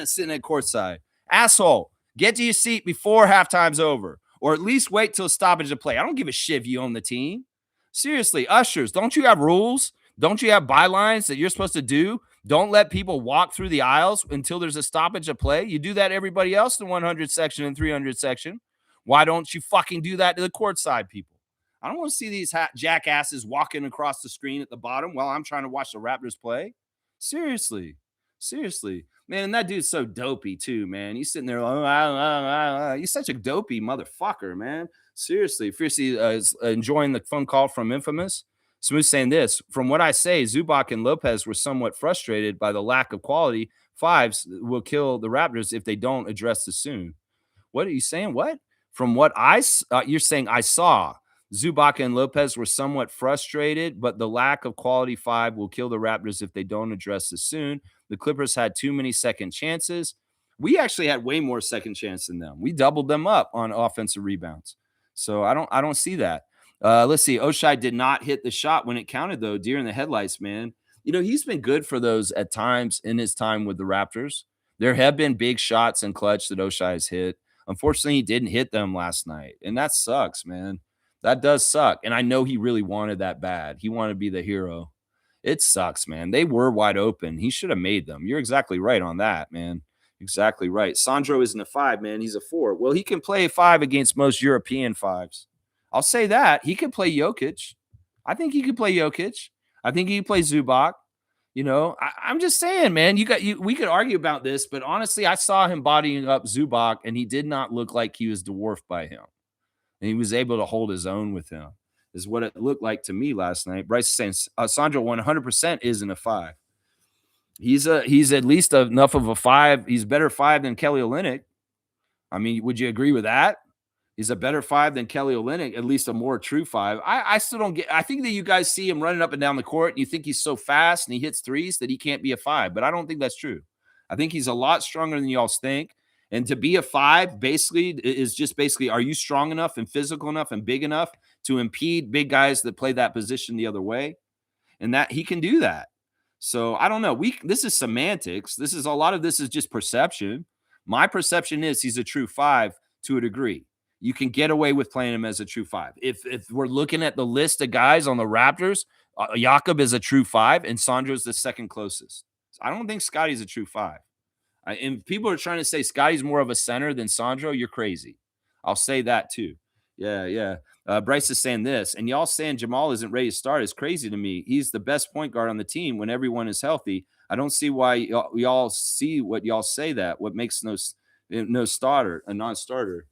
sitting at courtside. Asshole, get to your seat before halftime's over, or at least wait till stoppage of play. I don't give a shit if you own the team. Seriously, ushers, don't you have rules? Don't you have bylines that you're supposed to do? Don't let people walk through the aisles until there's a stoppage of play. You do that everybody else in the 100 section and 300 section. Why don't you fucking do that to the courtside people? I don't want to see these jackasses walking across the screen at the bottom while I'm trying to watch the Raptors play. Seriously. Man, and that dude's so dopey too, man. He's sitting there, he's such a dopey motherfucker, man. Seriously. Fiercely enjoying the phone call from Infamous. Smooth saying this, from what I say, Zubac and Lopez were somewhat frustrated by the lack of quality. 5s will kill the Raptors if they don't address this soon. What are you saying? What? From what you're saying I saw, Zubac and Lopez were somewhat frustrated, but the lack of quality 5 will kill the Raptors if they don't address this soon. The Clippers had too many second chances. We actually had way more second chance than them. We doubled them up on offensive rebounds. So I don't see that. Let's see. Oshai did not hit the shot when it counted, though. Deer in the headlights, man. He's been good for those at times in his time with the Raptors. There have been big shots and clutch that Oshai has hit. Unfortunately, he didn't hit them last night, and that sucks, man. That does suck, and I know he really wanted that bad. He wanted to be the hero. It sucks, man. They were wide open. He should have made them. You're exactly right on that, man. Exactly right. Sandro isn't a 5, man. He's a 4. Well, he can play a 5 against most European 5s. I'll say that. He could play Jokic. I think he could play Jokic. I think he could play Zubac. I'm just saying, man, we could argue about this, but honestly, I saw him bodying up Zubac, and he did not look like he was dwarfed by him. And he was able to hold his own with him, is what it looked like to me last night. Bryce is saying Sandro 100% isn't a 5. He's at least enough of a 5. He's better 5 than Kelly Olynyk. I mean, would you agree with that? He's a better 5 than Kelly Olynyk, at least a more true 5. I still don't get. I think that you guys see him running up and down the court, and you think he's so fast and he hits threes that he can't be a 5. But I don't think that's true. I think he's a lot stronger than y'all think. And to be a 5, basically, is just basically, are you strong enough and physical enough and big enough to impede big guys that play that position the other way? And that he can do that. So I don't know. This is semantics. A lot of this is just perception. My perception is he's a true 5 to a degree. You can get away with playing him as a true 5. If we're looking at the list of guys on the Raptors, Jakob is a true 5, and Sandro's the second closest. I don't think Scotty's a true 5. And people are trying to say Scotty's more of a center than Sandro. You're crazy. I'll say that too. Yeah. Bryce is saying this, and y'all saying Jamal isn't ready to start is crazy to me. He's the best point guard on the team when everyone is healthy. I don't see why y'all see what y'all say that. What makes no starter, a non-starter.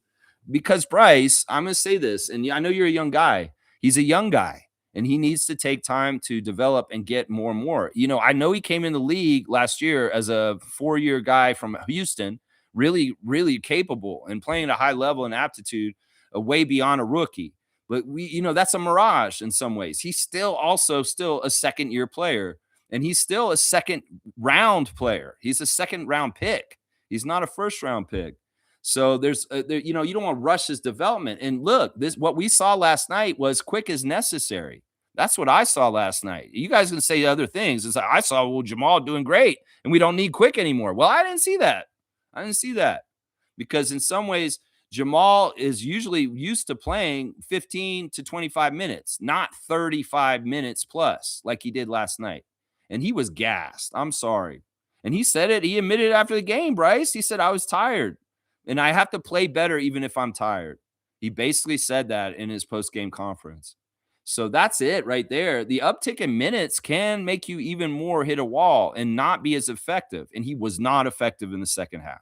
Because Bryce, I'm going to say this, and I know you're a young guy. He's a young guy, and he needs to take time to develop and get more and more. I know he came in the league last year as a 4-year guy from Houston, really, really capable and playing at a high level and aptitude, way beyond a rookie. But that's a mirage in some ways. He's still a second year player, and he's still a second round player. He's a second round pick. He's not a first round pick. So you don't want to rush his development. And look, what we saw last night was quick as necessary. That's what I saw last night. You guys can say other things. It's like I saw Jamal doing great, and we don't need quick anymore. Well, I didn't see that. Because in some ways, Jamal is usually used to playing 15 to 25 minutes, not 35 minutes plus like he did last night. And he was gassed. I'm sorry. And he said it. He admitted it after the game, Bryce. He said, I was tired and I have to play better even if I'm tired. He basically said that in his post-game conference. So that's it right there. The uptick in minutes can make you even more hit a wall and not be as effective. And he was not effective in the second half.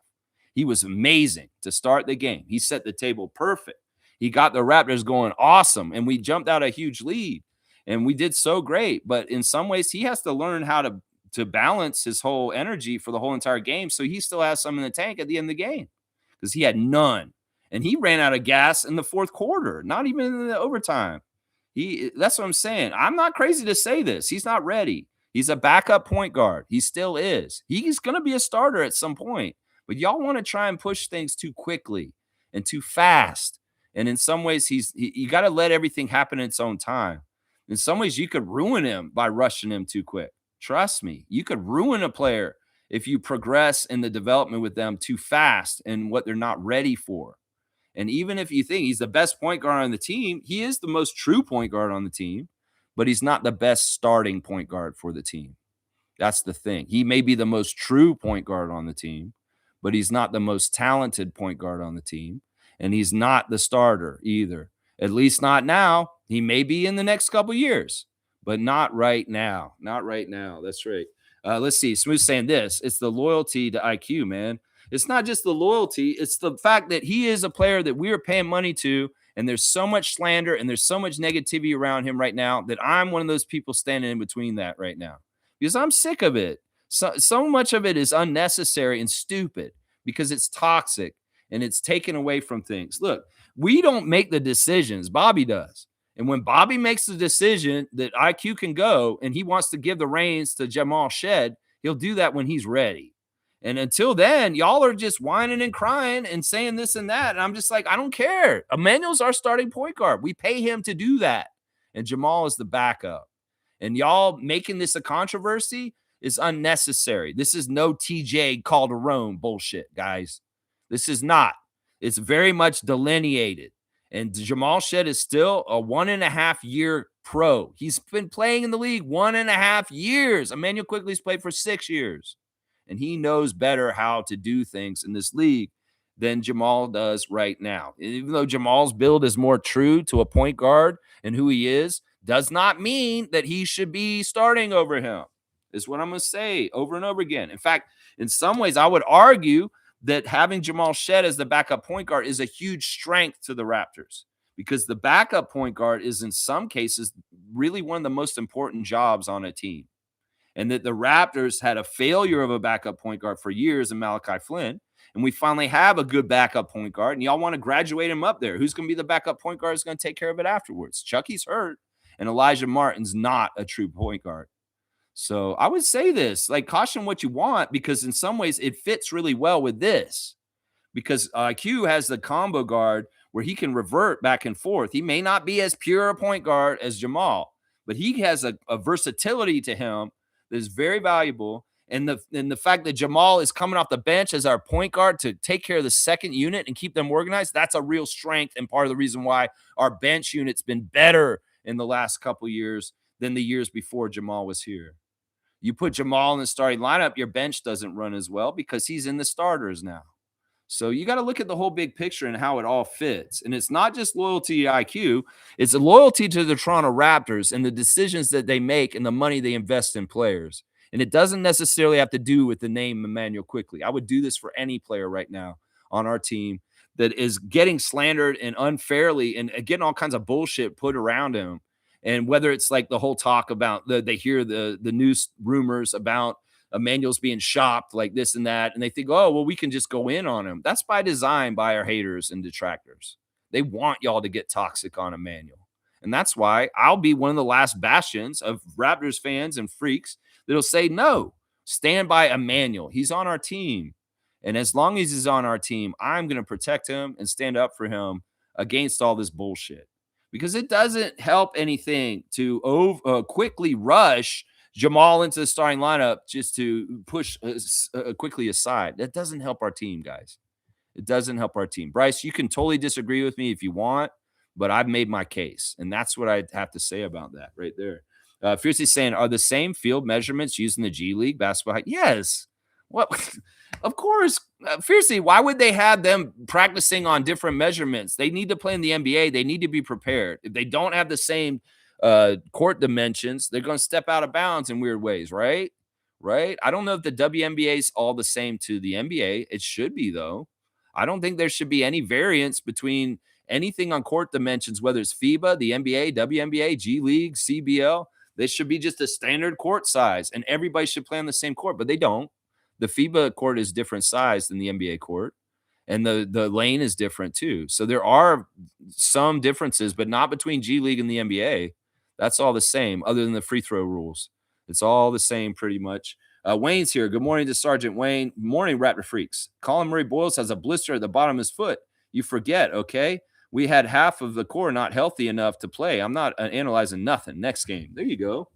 He was amazing to start the game. He set the table perfect. He got the Raptors going awesome, and we jumped out a huge lead, and we did so great. But in some ways, he has to learn how to balance his whole energy for the whole entire game, so he still has some in the tank at the end of the game because he had none, and he ran out of gas in the fourth quarter, not even in the overtime. That's what I'm saying. I'm not crazy to say this. He's not ready. He's a backup point guard. He still is. He's going to be a starter at some point. But y'all want to try and push things too quickly and too fast. And in some ways, you got to let everything happen in its own time. In some ways, you could ruin him by rushing him too quick. Trust me, you could ruin a player if you progress in the development with them too fast and what they're not ready for. And even if you think he's the best point guard on the team, he is the most true point guard on the team, but he's not the best starting point guard for the team. That's the thing. He may be the most true point guard on the team, but he's not the most talented point guard on the team. And he's not the starter either. At least not now. He may be in the next couple years, but not right now. Not right now. That's right. Let's see. Smooth saying this. It's the loyalty to IQ, man. It's not just the loyalty. It's the fact that he is a player that we are paying money to, and there's so much slander and there's so much negativity around him right now that I'm one of those people standing in between that right now because I'm sick of it. So much of it is unnecessary and stupid because it's toxic and it's taken away from things. Look, we don't make the decisions. Bobby does. And when Bobby makes the decision that IQ can go and he wants to give the reins to Jamal Shed, he'll do that when he's ready. And until then, y'all are just whining and crying and saying this and that. And I'm just like, I don't care. Emmanuel's our starting point guard. We pay him to do that. And Jamal is the backup. And y'all making this a controversy is unnecessary. This is no TJ Calderon bullshit, guys. This is not. It's very much delineated. And Jamal Shed is still a 1.5 year pro. He's been playing in the league 1.5 years. Emmanuel Quickley's played for 6 years. And he knows better how to do things in this league than Jamal does right now. Even though Jamal's build is more true to a point guard and who he is, does not mean that he should be starting over him. Is what I'm going to say over and over again. In fact, in some ways, I would argue that having Jamal Shed as the backup point guard is a huge strength to the Raptors because the backup point guard is in some cases really one of the most important jobs on a team. And that the Raptors had a failure of a backup point guard for years in Malachi Flynn. And we finally have a good backup point guard. And y'all want to graduate him up there. Who's going to be the backup point guard who's going to take care of it afterwards? Chucky's hurt. And Elijah Martin's not a true point guard. So I would say this, like caution what you want, because in some ways it fits really well with this. Because Q has the combo guard where he can revert back and forth. He may not be as pure a point guard as Jamal, but he has a versatility to him that is very valuable. And the fact that Jamal is coming off the bench as our point guard to take care of the second unit and keep them organized, that's a real strength and part of the reason why our bench unit's been better in the last couple years than the years before Jamal was here. You put Jamal in the starting lineup, your bench doesn't run as well because he's in the starters now. So you got to look at the whole big picture and how it all fits. And it's not just loyalty to IQ. It's a loyalty to the Toronto Raptors and the decisions that they make and the money they invest in players. And it doesn't necessarily have to do with the name Emmanuel Quickley. I would do this for any player right now on our team that is getting slandered and unfairly and getting all kinds of bullshit put around him. And whether it's like the whole talk about they hear the news rumors about Emmanuel's being shopped like this and that, and they think, oh, well, we can just go in on him. That's by design by our haters and detractors. They want y'all to get toxic on Emmanuel. And that's why I'll be one of the last bastions of Raptors fans and freaks that'll say, no, stand by Emmanuel. He's on our team. And as long as he's on our team, I'm going to protect him and stand up for him against all this bullshit. Because it doesn't help anything to quickly rush Jamal into the starting lineup just to push quickly aside. That doesn't help our team, guys. It doesn't help our team. Bryce, you can totally disagree with me if you want, but I've made my case. And that's what I have to say about that right there. Fiercely saying, are the same field measurements used in the G League basketball? Yes. What? Of course. Fiercely, why would they have them practicing on different measurements? They need to play in the NBA. They need to be prepared. If they don't have the same court dimensions, they're going to step out of bounds in weird ways, right? Right? I don't know if the WNBA is all the same to the NBA. It should be, though. I don't think there should be any variance between anything on court dimensions, whether it's FIBA, the NBA, WNBA, G League, CBL. This should be just a standard court size, and everybody should play on the same court, but they don't. The FIBA court is different size than the NBA court, and the lane is different too. So there are some differences, but not between G League and the NBA. That's all the same, other than the free throw rules. It's all the same pretty much. Wayne's here. Good morning to Sergeant Wayne. Morning, Raptor Freaks. Colin Murray-Boyles has a blister at the bottom of his foot. You forget, okay? We had half of the core not healthy enough to play. I'm not analyzing nothing. Next game. There you go.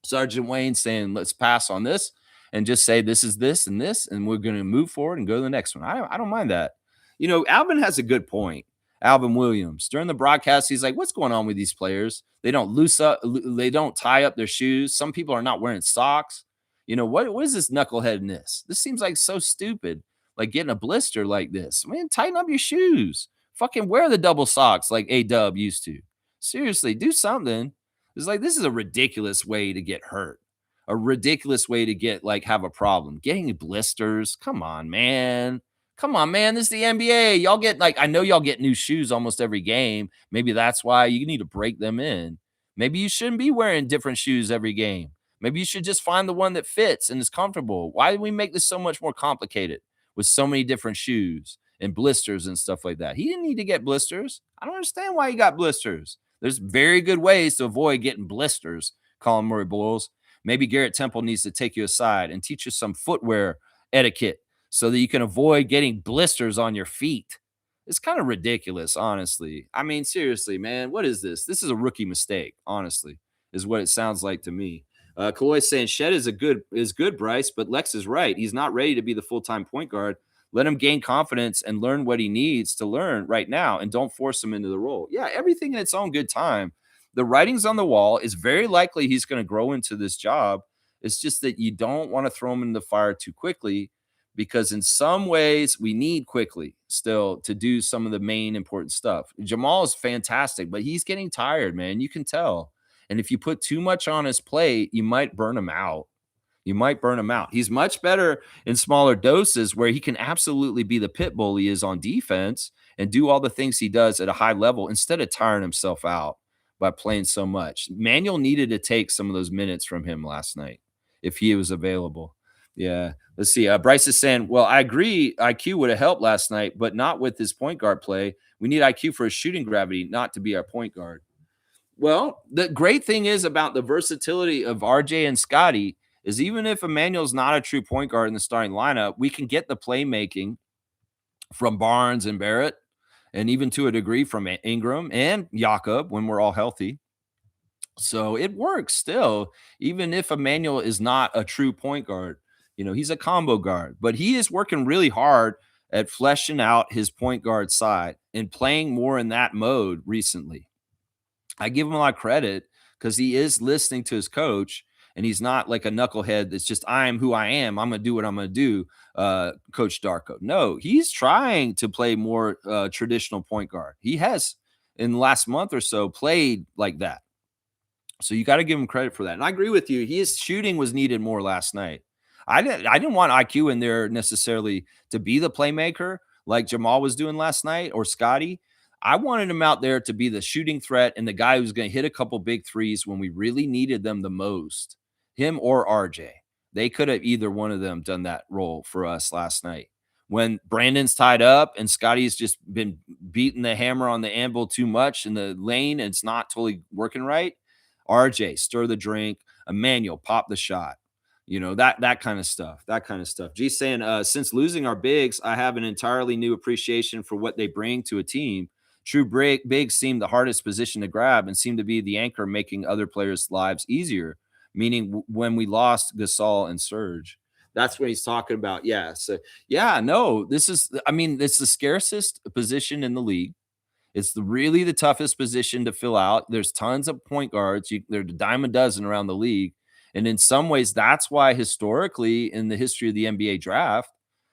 Sergeant Wayne saying, let's pass on this and just say this is this, and we're going to move forward and go to the next one. I don't mind that. You know, Alvin has a good point. Alvin Williams. During the broadcast, he's like, what's going on with these players? They don't loose up, they don't tie up their shoes. Some people are not wearing socks. You know, what is this knuckleheadness? This seems like so stupid, like getting a blister like this. Man, tighten up your shoes. Fucking wear the double socks like A-Dub used to. Seriously, do something. It's like, this is a ridiculous way to get hurt. A ridiculous way to get, like, have a problem. Getting blisters. Come on, man. Come on, man. This is the NBA. Y'all get, like, I know y'all get new shoes almost every game. Maybe that's why you need to break them in. Maybe you shouldn't be wearing different shoes every game. Maybe you should just find the one that fits and is comfortable. Why do we make this so much more complicated with so many different shoes and blisters and stuff like that? He didn't need to get blisters. I don't understand why he got blisters. There's very good ways to avoid getting blisters, Colin Murray-Boyles. Maybe Garrett Temple needs to take you aside and teach you some footwear etiquette so that you can avoid getting blisters on your feet. It's kind of ridiculous, honestly. I mean, seriously, man, what is this? This is a rookie mistake, honestly, is what it sounds like to me. Kaloy saying Shed is good, Bryce, but Lex is right. He's not ready to be the full-time point guard. Let him gain confidence and learn what he needs to learn right now, and don't force him into the role. Yeah, everything in its own good time. The writing's on the wall. It's very likely he's going to grow into this job. It's just that you don't want to throw him in the fire too quickly, because in some ways we need quickly still to do some of the main important stuff. Jamal is fantastic, but he's getting tired, man. You can tell. And if you put too much on his plate, you might burn him out. You might burn him out. He's much better in smaller doses where he can absolutely be the pit bull he is on defense and do all the things he does at a high level instead of tiring himself out by playing so much. Manuel needed to take some of those minutes from him last night if he was available. Yeah. Let's see. Bryce is saying, well, I agree. IQ would have helped last night, but not with his point guard play. We need IQ for his shooting gravity, not to be our point guard. Well, the great thing is about the versatility of RJ and Scotty is even if Emmanuel's not a true point guard in the starting lineup, we can get the playmaking from Barnes and Barrett, and even to a degree from Ingram and Jakob when we're all healthy. So it works still, even if Emmanuel is not a true point guard. You know, he's a combo guard, but he is working really hard at fleshing out his point guard side and playing more in that mode recently. I give him a lot of credit because he is listening to his coach, and he's not like a knucklehead that's just, I am who I am. I'm going to do what I'm going to do, Coach Darko. No, he's trying to play more traditional point guard. He has, in the last month or so, played like that. So you got to give him credit for that. And I agree with you. His shooting was needed more last night. I didn't want IQ in there necessarily to be the playmaker like Jamal was doing last night or Scotty. I wanted him out there to be the shooting threat and the guy who's going to hit a couple big threes when we really needed them the most, him or RJ. They could have either one of them done that role for us last night. When Brandon's tied up and Scotty's just been beating the hammer on the anvil too much in the lane and it's not totally working right, RJ, stir the drink, Emmanuel, pop the shot. That kind of stuff. That kind of stuff. G saying, since losing our bigs, I have an entirely new appreciation for what they bring to a team. True bigs seem the hardest position to grab and seem to be the anchor making other players' lives easier. Meaning when we lost Gasol and Serge. That's what he's talking about. Yeah. So yeah, no, it's the scarcest position in the league. It's really the toughest position to fill out. There's tons of point guards. There's a dime a dozen around the league. And in some ways, that's why historically in the history of the NBA draft,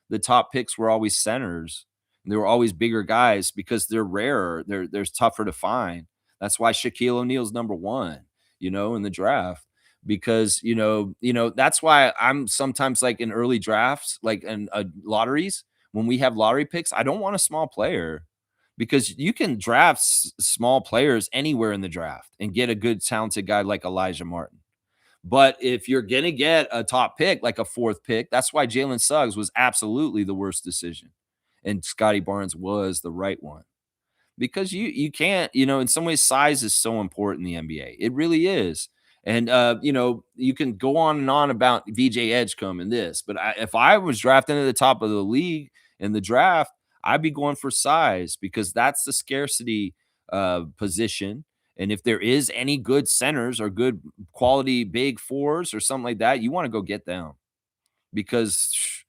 the top picks were always centers. And they were always bigger guys because they're rarer. They're tougher to find. That's why Shaquille O'Neal's number one, in the draft. Because that's why I'm sometimes like in early drafts, like in lotteries, when we have lottery picks, I don't want a small player because you can draft small players anywhere in the draft and get a good talented guy like Elijah Martin. But if you're gonna get a top pick, like a fourth pick, that's why Jalen Suggs was absolutely the worst decision, and Scotty Barnes was the right one because you can't, in some ways, size is so important in the NBA. It really is. And you can go on and on about VJ Edgecombe and this, but if I was drafting at the top of the league in the draft, I'd be going for size because that's the scarcity position. And if there is any good centers or good quality big fours or something like that, you want to go get them because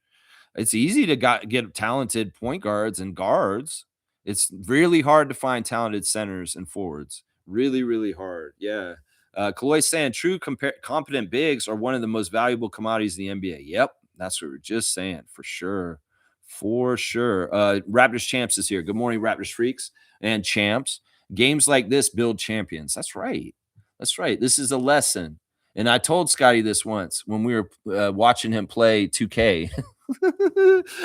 it's easy to get talented point guards and guards. It's really hard to find talented centers and forwards. Really, really hard. Yeah. Kaloy saying true competent bigs are one of the most valuable commodities in the NBA. Yep. That's what we're just saying for sure. For sure. Raptors champs is here. Good morning, Raptors freaks and champs. Games like this build champions. That's right. That's right. This is a lesson. And I told Scotty this once when we were watching him play 2K.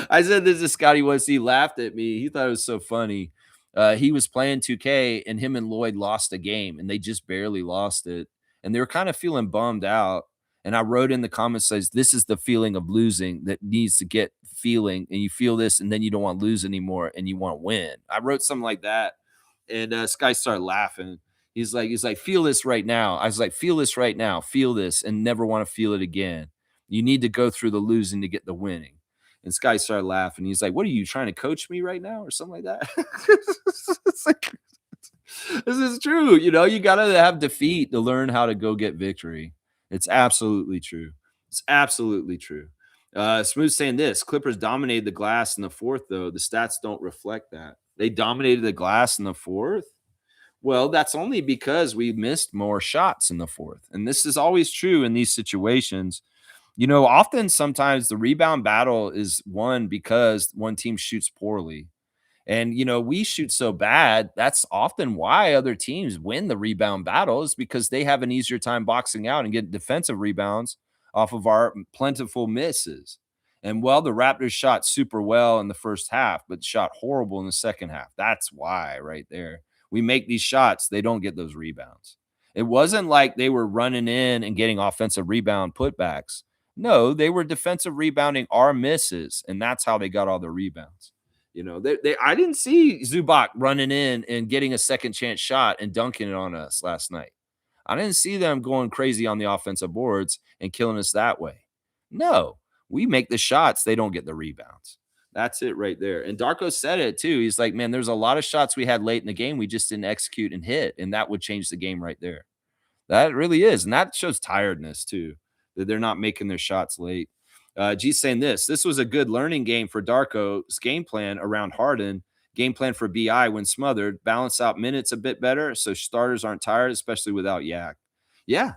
I said this to Scotty once. He laughed at me. He thought it was so funny. He was playing 2K and him and Lloyd lost a game and they just barely lost it. And they were kind of feeling bummed out. And I wrote in the comments says, this is the feeling of losing that needs to get feeling. And you feel this and then you don't want to lose anymore and you want to win. I wrote something like that. And Sky started laughing. He's like, feel this right now. I was like, feel this right now. Feel this and never want to feel it again. You need to go through the losing to get the winning. And Sky started laughing. He's like, what are you trying to coach me right now or something like that? It's like, this is true. You got to have defeat to learn how to go get victory. It's absolutely true. It's absolutely true. Smooth saying this Clippers dominated the glass in the fourth, though. The stats don't reflect that. They dominated the glass in the fourth. Well, that's only because we missed more shots in the fourth. And this is always true in these situations. Often sometimes the rebound battle is won because one team shoots poorly. And, we shoot so bad. That's often why other teams win the rebound battles because they have an easier time boxing out and get defensive rebounds off of our plentiful misses. And the Raptors shot super well in the first half, but shot horrible in the second half. That's why right there. We make these shots, they don't get those rebounds. It wasn't like they were running in and getting offensive rebound putbacks. No, they were defensive rebounding our misses, and that's how they got all the rebounds. I didn't see Zubac running in and getting a second chance shot and dunking it on us last night. I didn't see them going crazy on the offensive boards and killing us that way. No, we make the shots, they don't get the rebounds. That's it right there. And Darko said it too. He's like, man, there's a lot of shots we had late in the game we just didn't execute and hit, and that would change the game right there. That really is. And that shows tiredness too, that they're not making their shots late. G's saying this was a good learning game for Darko's game plan around Harden. Game plan for BI when smothered, balance out minutes a bit better so starters aren't tired, especially without Yak. Yeah.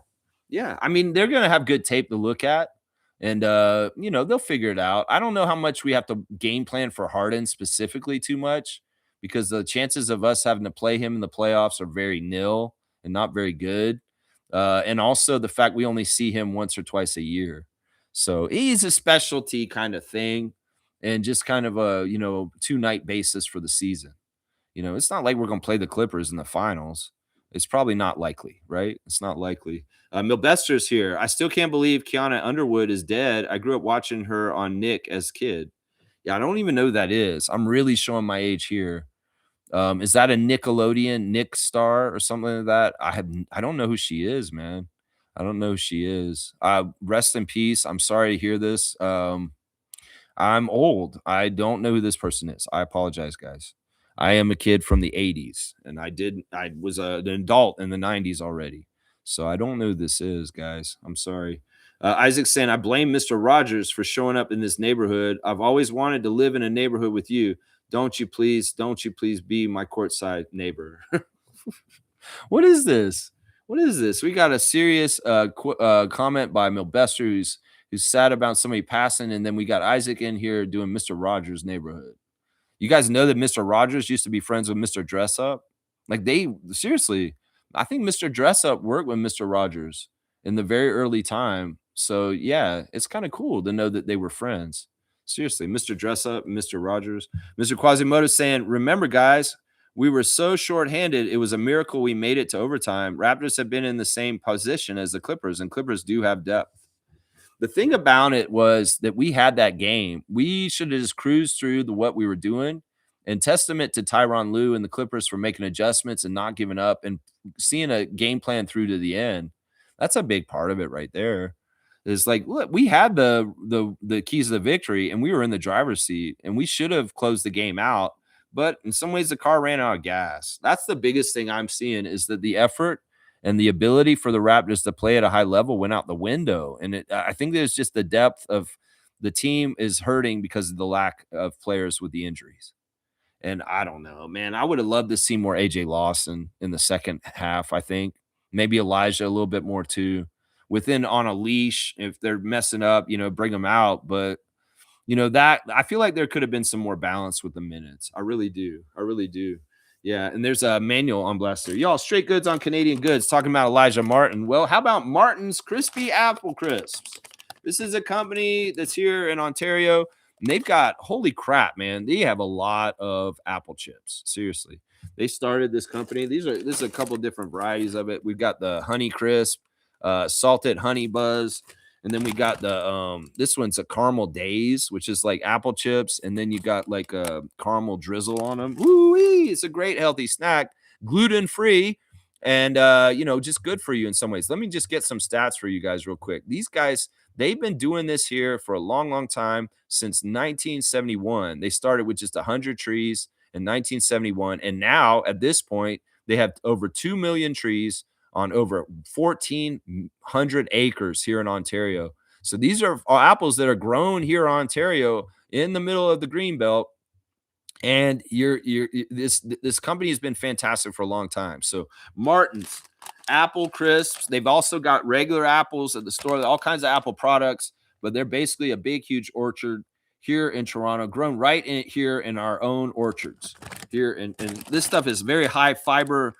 Yeah. I mean, they're going to have good tape to look at and, they'll figure it out. I don't know how much we have to game plan for Harden specifically too much because the chances of us having to play him in the playoffs are very nil and not very good. And also the fact we only see him once or twice a year. So he's a specialty kind of thing and just kind of a, 2-night basis for the season. It's not like we're going to play the Clippers in the finals. It's probably not likely, right? It's not likely. Milbester's here. I still can't believe Kiana Underwood is dead. I grew up watching her on Nick as a kid. Yeah, I don't even know who that is. I'm really showing my age here. Is that a Nickelodeon Nick star or something like that? I don't know who she is, man. I don't know who she is. Rest in peace. I'm sorry to hear this. I'm old. I don't know who this person is. I apologize, guys. I am a kid from the 80s and I was an adult in the 90s already. So I don't know who this is, guys. I'm sorry. Isaac's saying, I blame Mr. Rogers for showing up in this neighborhood. I've always wanted to live in a neighborhood with you. Don't you please be my courtside neighbor? What is this? What is this? We got a serious comment by Milbester who's sad about somebody passing, and then we got Isaac in here doing Mr. Rogers' neighborhood. You guys know that Mr. Rogers used to be friends with Mr. Dress Up? Like they seriously, I think Mr. Dress Up worked with Mr. Rogers in the very early time. So yeah, it's kind of cool to know that they were friends. Seriously, Mr. Dress Up, Mr. Rogers, Mr. Quasimodo saying, remember, guys, we were so shorthanded. It was a miracle we made it to overtime. Raptors have been in the same position as the Clippers, and Clippers do have depth. The thing about it was that we had that game. We should have just cruised through what we were doing, and testament to Tyronn Lue and the Clippers for making adjustments and not giving up and seeing a game plan through to the end. That's a big part of it right there. It's like, look, we had the keys of the victory and we were in the driver's seat and we should have closed the game out. But in some ways, the car ran out of gas. That's the biggest thing I'm seeing is that the effort and the ability for the Raptors to play at a high level went out the window. And I think there's just the depth of the team is hurting because of the lack of players with the injuries. And I don't know, man. I would have loved to see more AJ Lawson in the second half. I think maybe Elijah a little bit more too. Within on a leash, if they're messing up, bring them out. But that I feel like there could have been some more balance with the minutes. I really do. I really do. Yeah, and there's a manual on Blaster. Y'all, straight goods on Canadian goods talking about Elijah Martin. Well, how about Martin's Crispy Apple Crisps? This is a company that's here in Ontario. And they've got, holy crap, man, they have a lot of apple chips. Seriously. They started this company. This is a couple different varieties of it. We've got the Honey Crisp, salted honey buzz. And then we got the this one's a caramel days, which is like apple chips, and then you got like a caramel drizzle on them. Woo-wee! It's a great healthy snack, gluten free, and just good for you in some ways. Let me just get some stats for you guys real quick. These guys, they've been doing this here for a long, long time since 1971. They started with just 100 trees in 1971, and now at this point they have over 2 million trees on over 1,400 acres here in Ontario. So these are apples that are grown here in Ontario in the middle of the green belt. And this company has been fantastic for a long time. So Martin's Apple Crisps. They've also got regular apples at the store, all kinds of apple products, but they're basically a big, huge orchard here in Toronto, grown right here in our own orchards here. And this stuff is very high fiber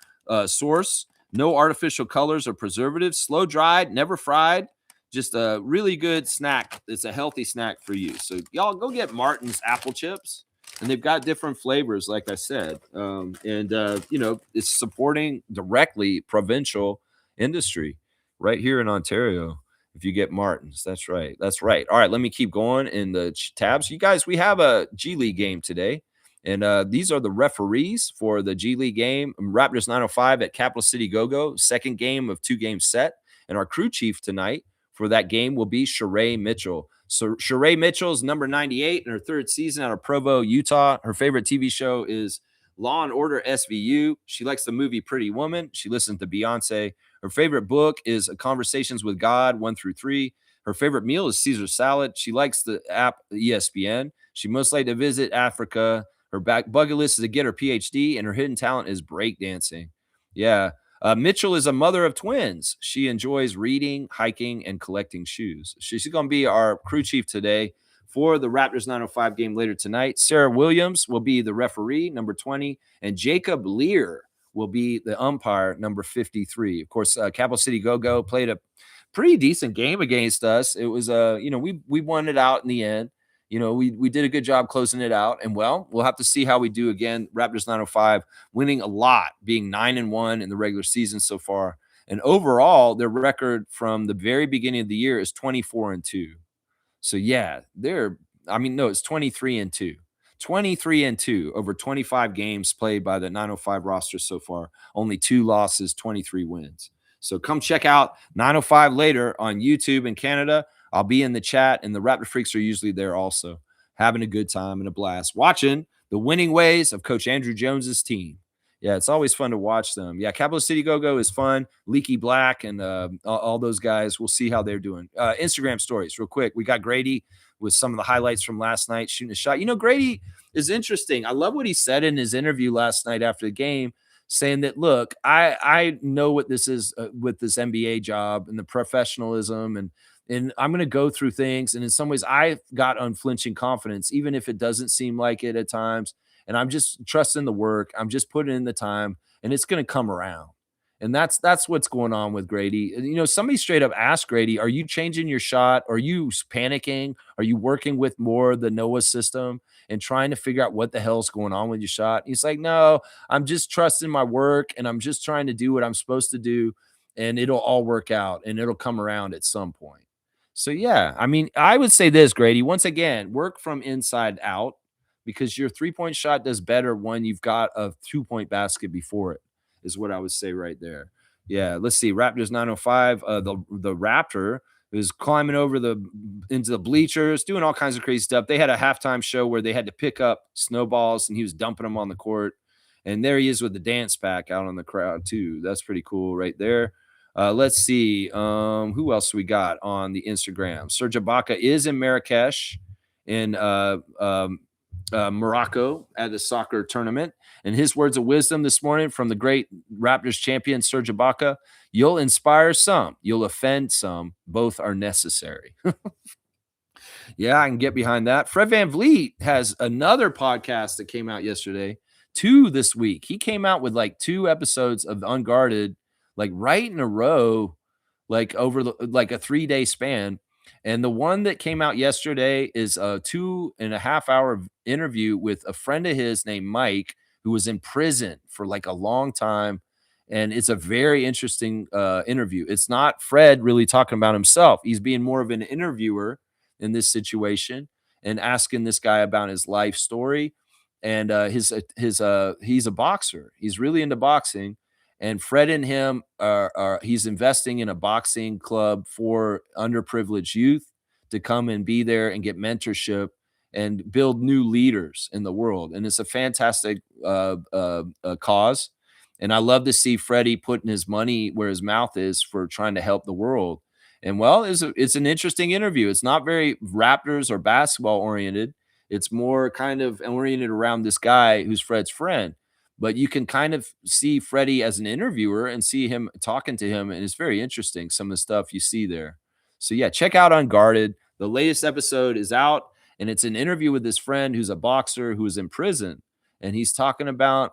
source. No artificial colors or preservatives, slow dried, never fried. Just a really good snack. It's a healthy snack for you. So y'all go get Martin's apple chips, and they've got different flavors, like I said. It's supporting directly provincial industry right here in Ontario. If you get Martin's, that's right. That's right. All right, let me keep going in the tabs. You guys, we have a G League game today. And these are the referees for the G League game. Raptors 905 at Capital City Go-Go, second game of 2-game set. And our crew chief tonight for that game will be Sheree Mitchell. So Sheree Mitchell is number 98 in her third season out of Provo, Utah. Her favorite TV show is Law and Order SVU. She likes the movie Pretty Woman. She listens to Beyonce. Her favorite book is Conversations with God 1-3. Her favorite meal is Caesar salad. She likes the app ESPN. She most like to visit Africa. Her bucket list is to get her PhD, and her hidden talent is breakdancing. Yeah. Mitchell is a mother of twins. She enjoys reading, hiking, and collecting shoes. She's going to be our crew chief today for the Raptors 905 game later tonight. Sarah Williams will be the referee, number 20, and Jacob Lear will be the umpire, number 53. Of course, Capital City Go-Go played a pretty decent game against us. It was, we won it out in the end. we did a good job closing it out. And well, we'll have to see how we do again. Raptors 905 winning a lot, being 9-1 in the regular season so far. And overall, their record from the very beginning of the year is 24-2. So yeah, it's 23-2. 23-2 over 25 games played by the 905 roster so far. Only 2 losses, 23 wins. So come check out 905 later on YouTube in Canada. I'll be in the chat, and the Raptor Freaks are usually there also, having a good time and a blast, watching the winning ways of Coach Andrew Jones's team. Yeah, it's always fun to watch them. Yeah, Capital City Go-Go is fun. Leaky Black and all those guys. We'll see how they're doing. Instagram stories, real quick. We got Grady with some of the highlights from last night, shooting a shot. Grady is interesting. I love what he said in his interview last night after the game, saying that, look, I know what this is with this NBA job and the professionalism, and I'm going to go through things. And in some ways, I've got unflinching confidence, even if it doesn't seem like it at times. And I'm just trusting the work. I'm just putting in the time, and it's going to come around. And that's what's going on with Grady. Somebody straight up asked Grady, are you changing your shot? Are you panicking? Are you working with more the Noah system and trying to figure out what the hell's going on with your shot? He's like, no, I'm just trusting my work, and I'm just trying to do what I'm supposed to do, and it'll all work out, and it'll come around at some point. So, yeah, I would say this, Grady, once again, work from inside out, because your 3-point shot does better when you've got a 2-point basket before it, is what I would say right there. Yeah, let's see. Raptors 905. The Raptor was climbing into the bleachers, doing all kinds of crazy stuff. They had a halftime show where they had to pick up snowballs, and he was dumping them on the court. And there he is with the dance pack out on the crowd too. That's pretty cool right there. Let's see. Who else we got on the Instagram? Serge Ibaka is in Marrakesh in Morocco at the soccer tournament. And his words of wisdom this morning from the great Raptors champion, Serge Ibaka: you'll inspire some, you'll offend some. Both are necessary. Yeah, I can get behind that. Fred VanVleet has another podcast that came out yesterday, 2 this week. He came out with like 2 episodes of Unguarded, like right in a row, like over like a 3-day span. And the one that came out yesterday is a 2.5-hour interview with a friend of his named Mike, who was in prison for like a long time. And it's a very interesting interview. It's not Fred really talking about himself. He's being more of an interviewer in this situation and asking this guy about his life story. And he's a boxer. He's really into boxing. And Fred and him he's investing in a boxing club for underprivileged youth to come and be there and get mentorship and build new leaders in the world. And it's a fantastic cause. And I love to see Freddie putting his money where his mouth is for trying to help the world. And well, it's an interesting interview. It's not very Raptors or basketball oriented. It's more kind of oriented around this guy who's Fred's friend. But you can kind of see Freddie as an interviewer and see him talking to him. And it's very interesting, some of the stuff you see there. So, yeah, check out Unguarded. The latest episode is out, and it's an interview with his friend who's a boxer who is in prison. And he's talking about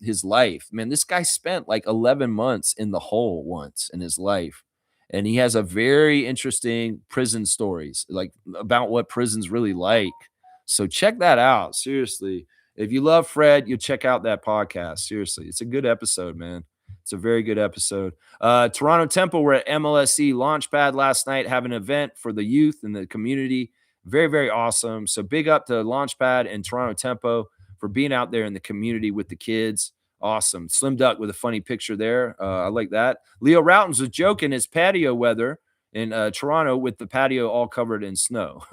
his life. Man, this guy spent like 11 months in the hole once in his life. And he has a very interesting prison stories, like about what prison's really like. So check that out. Seriously. If you love Fred, you check out that podcast. Seriously. It's a good episode, man. It's a very good episode. Toronto Temple were at MLSC Launchpad last night, having an event for the youth and the community. Very, very awesome. So big up to Launchpad and Toronto Tempo for being out there in the community with the kids. Awesome. Slim Duck with a funny picture there. I like that. Leo Routens was joking his patio weather in Toronto with the patio all covered in snow.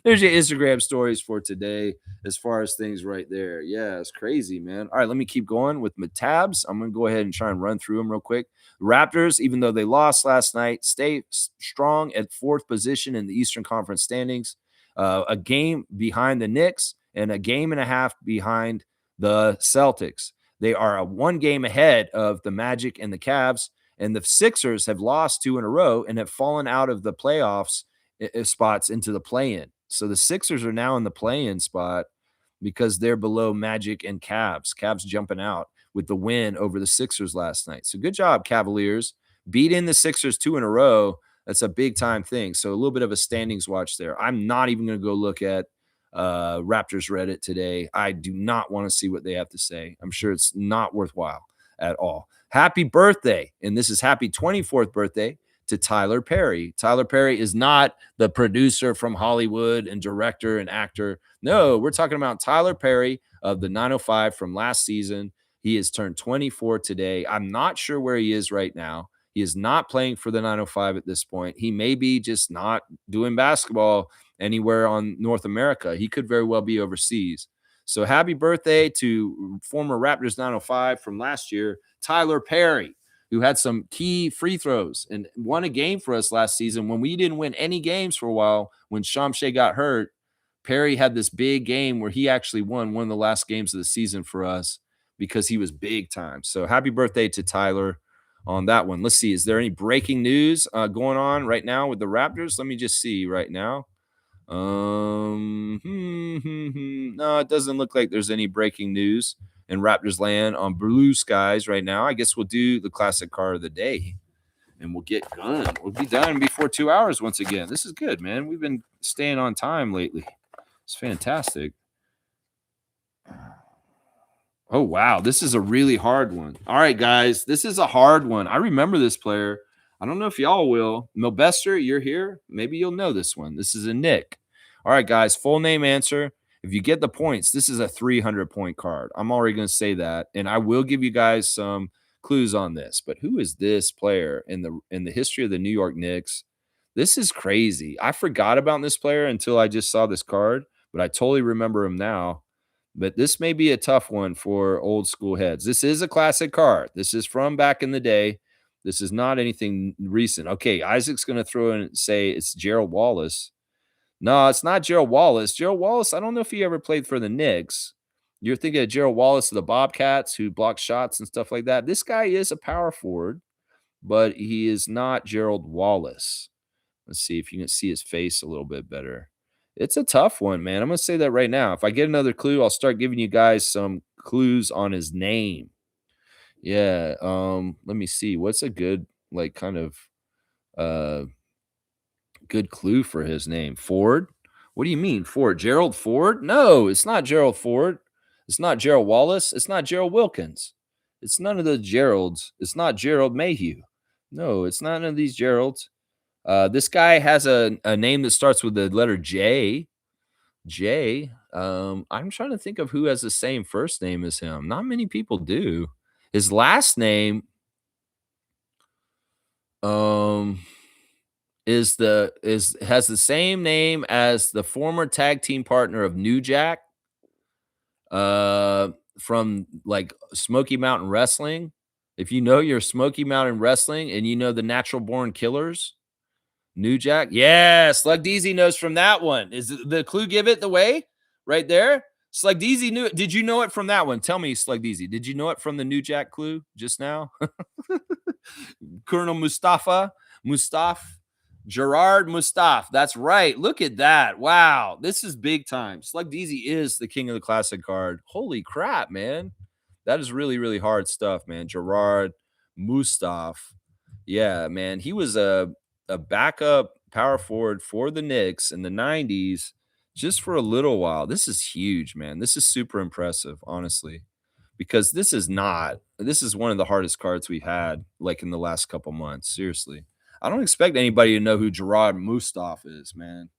There's your Instagram stories for today as far as things right there. Yeah, it's crazy, man. All right, let me keep going with my tabs. I'm going to go ahead and try and run through them real quick. Raptors, even though they lost last night, stay strong at 4th position in the Eastern Conference standings. A game behind the Knicks and a game and a half behind the Celtics. They are 1 game ahead of the Magic and the Cavs, and the Sixers have lost 2 in a row and have fallen out of the playoffs spots into the play-in. So the Sixers are now in the play-in spot because they're below Magic and Cavs. Cavs jumping out with the win over the Sixers last night. So good job, Cavaliers, beating the Sixers 2 in a row. That's a big time thing. So a little bit of a standings watch there. I'm not even going to go look at Raptors Reddit today. I do not want to see what they have to say. I'm sure it's not worthwhile at all. Happy birthday. And this is happy 24th birthday to Tyler Perry. Tyler Perry is not the producer from Hollywood and director and actor. No, we're talking about Tyler Perry of the 905 from last season. He has turned 24 today. I'm not sure where he is right now. He is not playing for the 905 at this point. He may be just not doing basketball anywhere on North America. He could very well be overseas. So happy birthday to former Raptors 905 from last year, Tyler Perry, who had some key free throws and won a game for us last season when we didn't win any games for a while. When Shamshe got hurt, Perry had this big game where he actually won one of the last games of the season for us because he was big time. So happy birthday to Tyler on that one. Let's see. Is there any breaking news going on right now with the Raptors? Let me just see right now. No, it doesn't look like there's any breaking news in Raptors land on blue skies right now. I guess we'll do the classic car of the day and we'll get done. We'll be done before 2 hours once again. This is good, man. We've been staying on time lately. It's fantastic. Oh, wow. This is a really hard one. All right, guys. This is a hard one. I remember this player. I don't know if y'all will. Milbester, you're here. Maybe you'll know this one. This is a Nick. All right, guys. Full name answer. If you get the points, this is a 300-point card. I'm already going to say that. And I will give you guys some clues on this. But who is this player in the history of the New York Knicks? This is crazy. I forgot about this player until I just saw this card, but I totally remember him now. But this may be a tough one for old school heads. This is a classic card. This is from back in the day. This is not anything recent. Okay, Isaac's going to throw in and say it's Gerald Wallace. No, it's not Gerald Wallace. Gerald Wallace, I don't know if he ever played for the Knicks. You're thinking of Gerald Wallace of the Bobcats who blocks shots and stuff like that. This guy is a power forward, but he is not Gerald Wallace. Let's see if you can see his face a little bit better. It's a tough one, man. I'm going to say that right now. If I get another clue, I'll start giving you guys some clues on his name. Yeah, let me see. What's a good like kind of good clue for his name? Ford? What do you mean, Ford? Gerald Ford? No, it's not Gerald Ford. It's not Gerald Wallace. It's not Gerald Wilkins. It's none of the Geralds. It's not Gerald Mayhew. No, it's not none of these Geralds. This guy has a name that starts with the letter J. J. I'm trying to think of who has the same first name as him. Not many people do. His last name has the same name as the former tag team partner of New Jack from like Smoky Mountain Wrestling. If you know your Smoky Mountain Wrestling and you know the Natural Born Killers, New Jack. Yeah, Slug Deezy knows from that one. Is the clue give it the way right there? Slug Deezy knew it. Did you know it from that one? Tell me, Slug Deezy. Did you know it from the New Jack clue just now? Colonel Gerard Mustaf. That's right. Look at that. Wow. This is big time. Slug Deezy is the king of the classic card. Holy crap, man. That is really, really hard stuff, man. Gerard Mustaf. Yeah, man. He was a backup power forward for the Knicks in the 90s just for a little while. This is huge, man. This is super impressive, honestly, because this is one of the hardest cards we've had like in the last couple months. Seriously. I don't expect anybody to know who Gerard Mustaf is, man.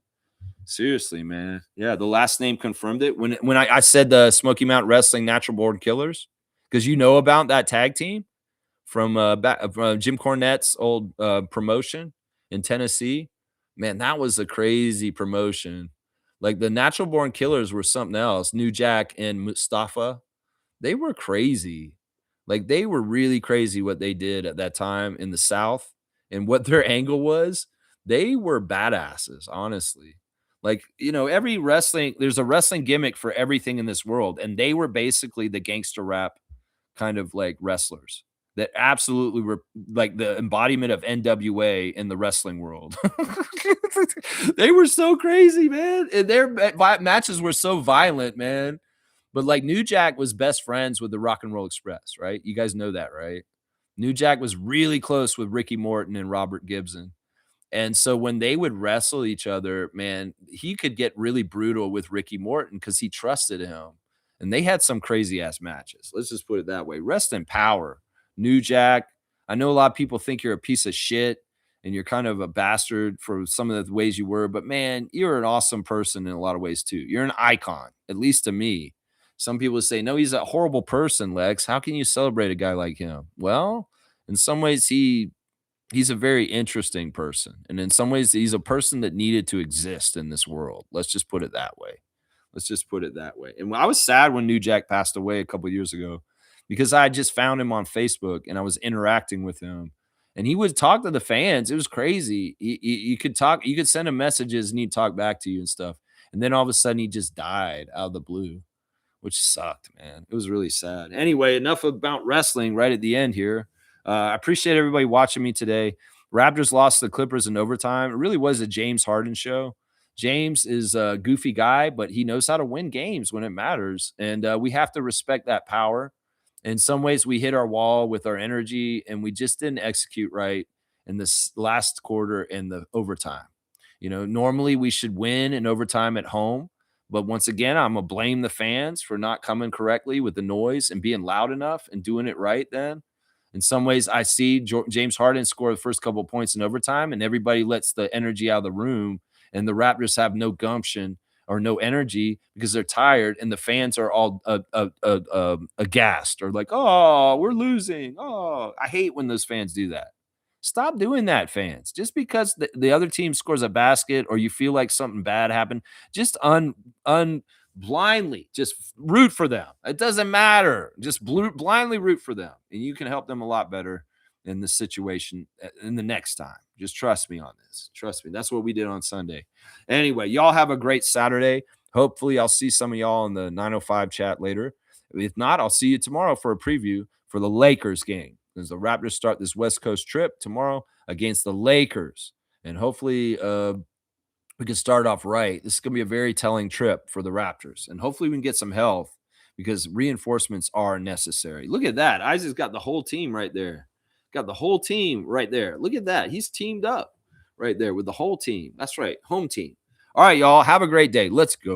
Seriously, man. Yeah, the last name confirmed it. When I said the Smoky Mountain Wrestling Natural Born Killers, because you know about that tag team from Jim Cornette's old promotion in Tennessee. Man, that was a crazy promotion. Like the Natural Born Killers were something else. New Jack and Mustafa, they were crazy. Like they were really crazy what they did at that time in the South and what their angle was. They were badasses, honestly. Like, you know, there's a wrestling gimmick for everything in this world. And they were basically the gangster rap kind of like wrestlers that absolutely were like the embodiment of NWA in the wrestling world. They were so crazy, man. And their matches were so violent, man. But like New Jack was best friends with the Rock and Roll Express, right? You guys know that, right? New Jack was really close with Ricky Morton and Robert Gibson. And so when they would wrestle each other, man, he could get really brutal with Ricky Morton because he trusted him. And they had some crazy ass matches. Let's just put it that way. Rest in power. New Jack. I know a lot of people think you're a piece of shit and you're kind of a bastard for some of the ways you were, but man, you're an awesome person in a lot of ways too. You're an icon, at least to me. Some people say, no, he's a horrible person, Lex. How can you celebrate a guy like him? Well, in some ways, he's a very interesting person. And in some ways, he's a person that needed to exist in this world. Let's just put it that way. Let's just put it that way. And I was sad when New Jack passed away a couple years ago because I just found him on Facebook and I was interacting with him. And he would talk to the fans. It was crazy. You could talk, you could send him messages and he'd talk back to you and stuff. And then all of a sudden, he just died out of the blue, which sucked, man. It was really sad. Anyway, enough about wrestling right at the end here. I appreciate everybody watching me today. Raptors lost the Clippers in overtime. It really was a James Harden show. James is a goofy guy, but he knows how to win games when it matters. And we have to respect that power. In some ways, we hit our wall with our energy, and we just didn't execute right in this last quarter in the overtime. You know, normally we should win in overtime at home. But once again, I'm going to blame the fans for not coming correctly with the noise and being loud enough and doing it right then. In some ways, I see James Harden score the first couple of points in overtime, and everybody lets the energy out of the room, and the Raptors have no gumption or no energy because they're tired, and the fans are all aghast or like, "Oh, we're losing." Oh, I hate when those fans do that. Stop doing that, fans. Just because the other team scores a basket or you feel like something bad happened, just blindly just root for them. It doesn't matter. Just blindly root for them, and you can help them a lot better in the situation in the next time. Just trust me on this. Trust me. That's what we did on Sunday. Anyway, y'all have a great Saturday. Hopefully, I'll see some of y'all in the 905 chat later. If not, I'll see you tomorrow for a preview for the Lakers game. As the Raptors start this West Coast trip tomorrow against the Lakers. And hopefully we can start off right. This is going to be a very telling trip for the Raptors. And hopefully we can get some health because reinforcements are necessary. Look at that. Isaac's got the whole team right there. Got the whole team right there. Look at that. He's teamed up right there with the whole team. That's right. Home team. All right, y'all. Have a great day. Let's go.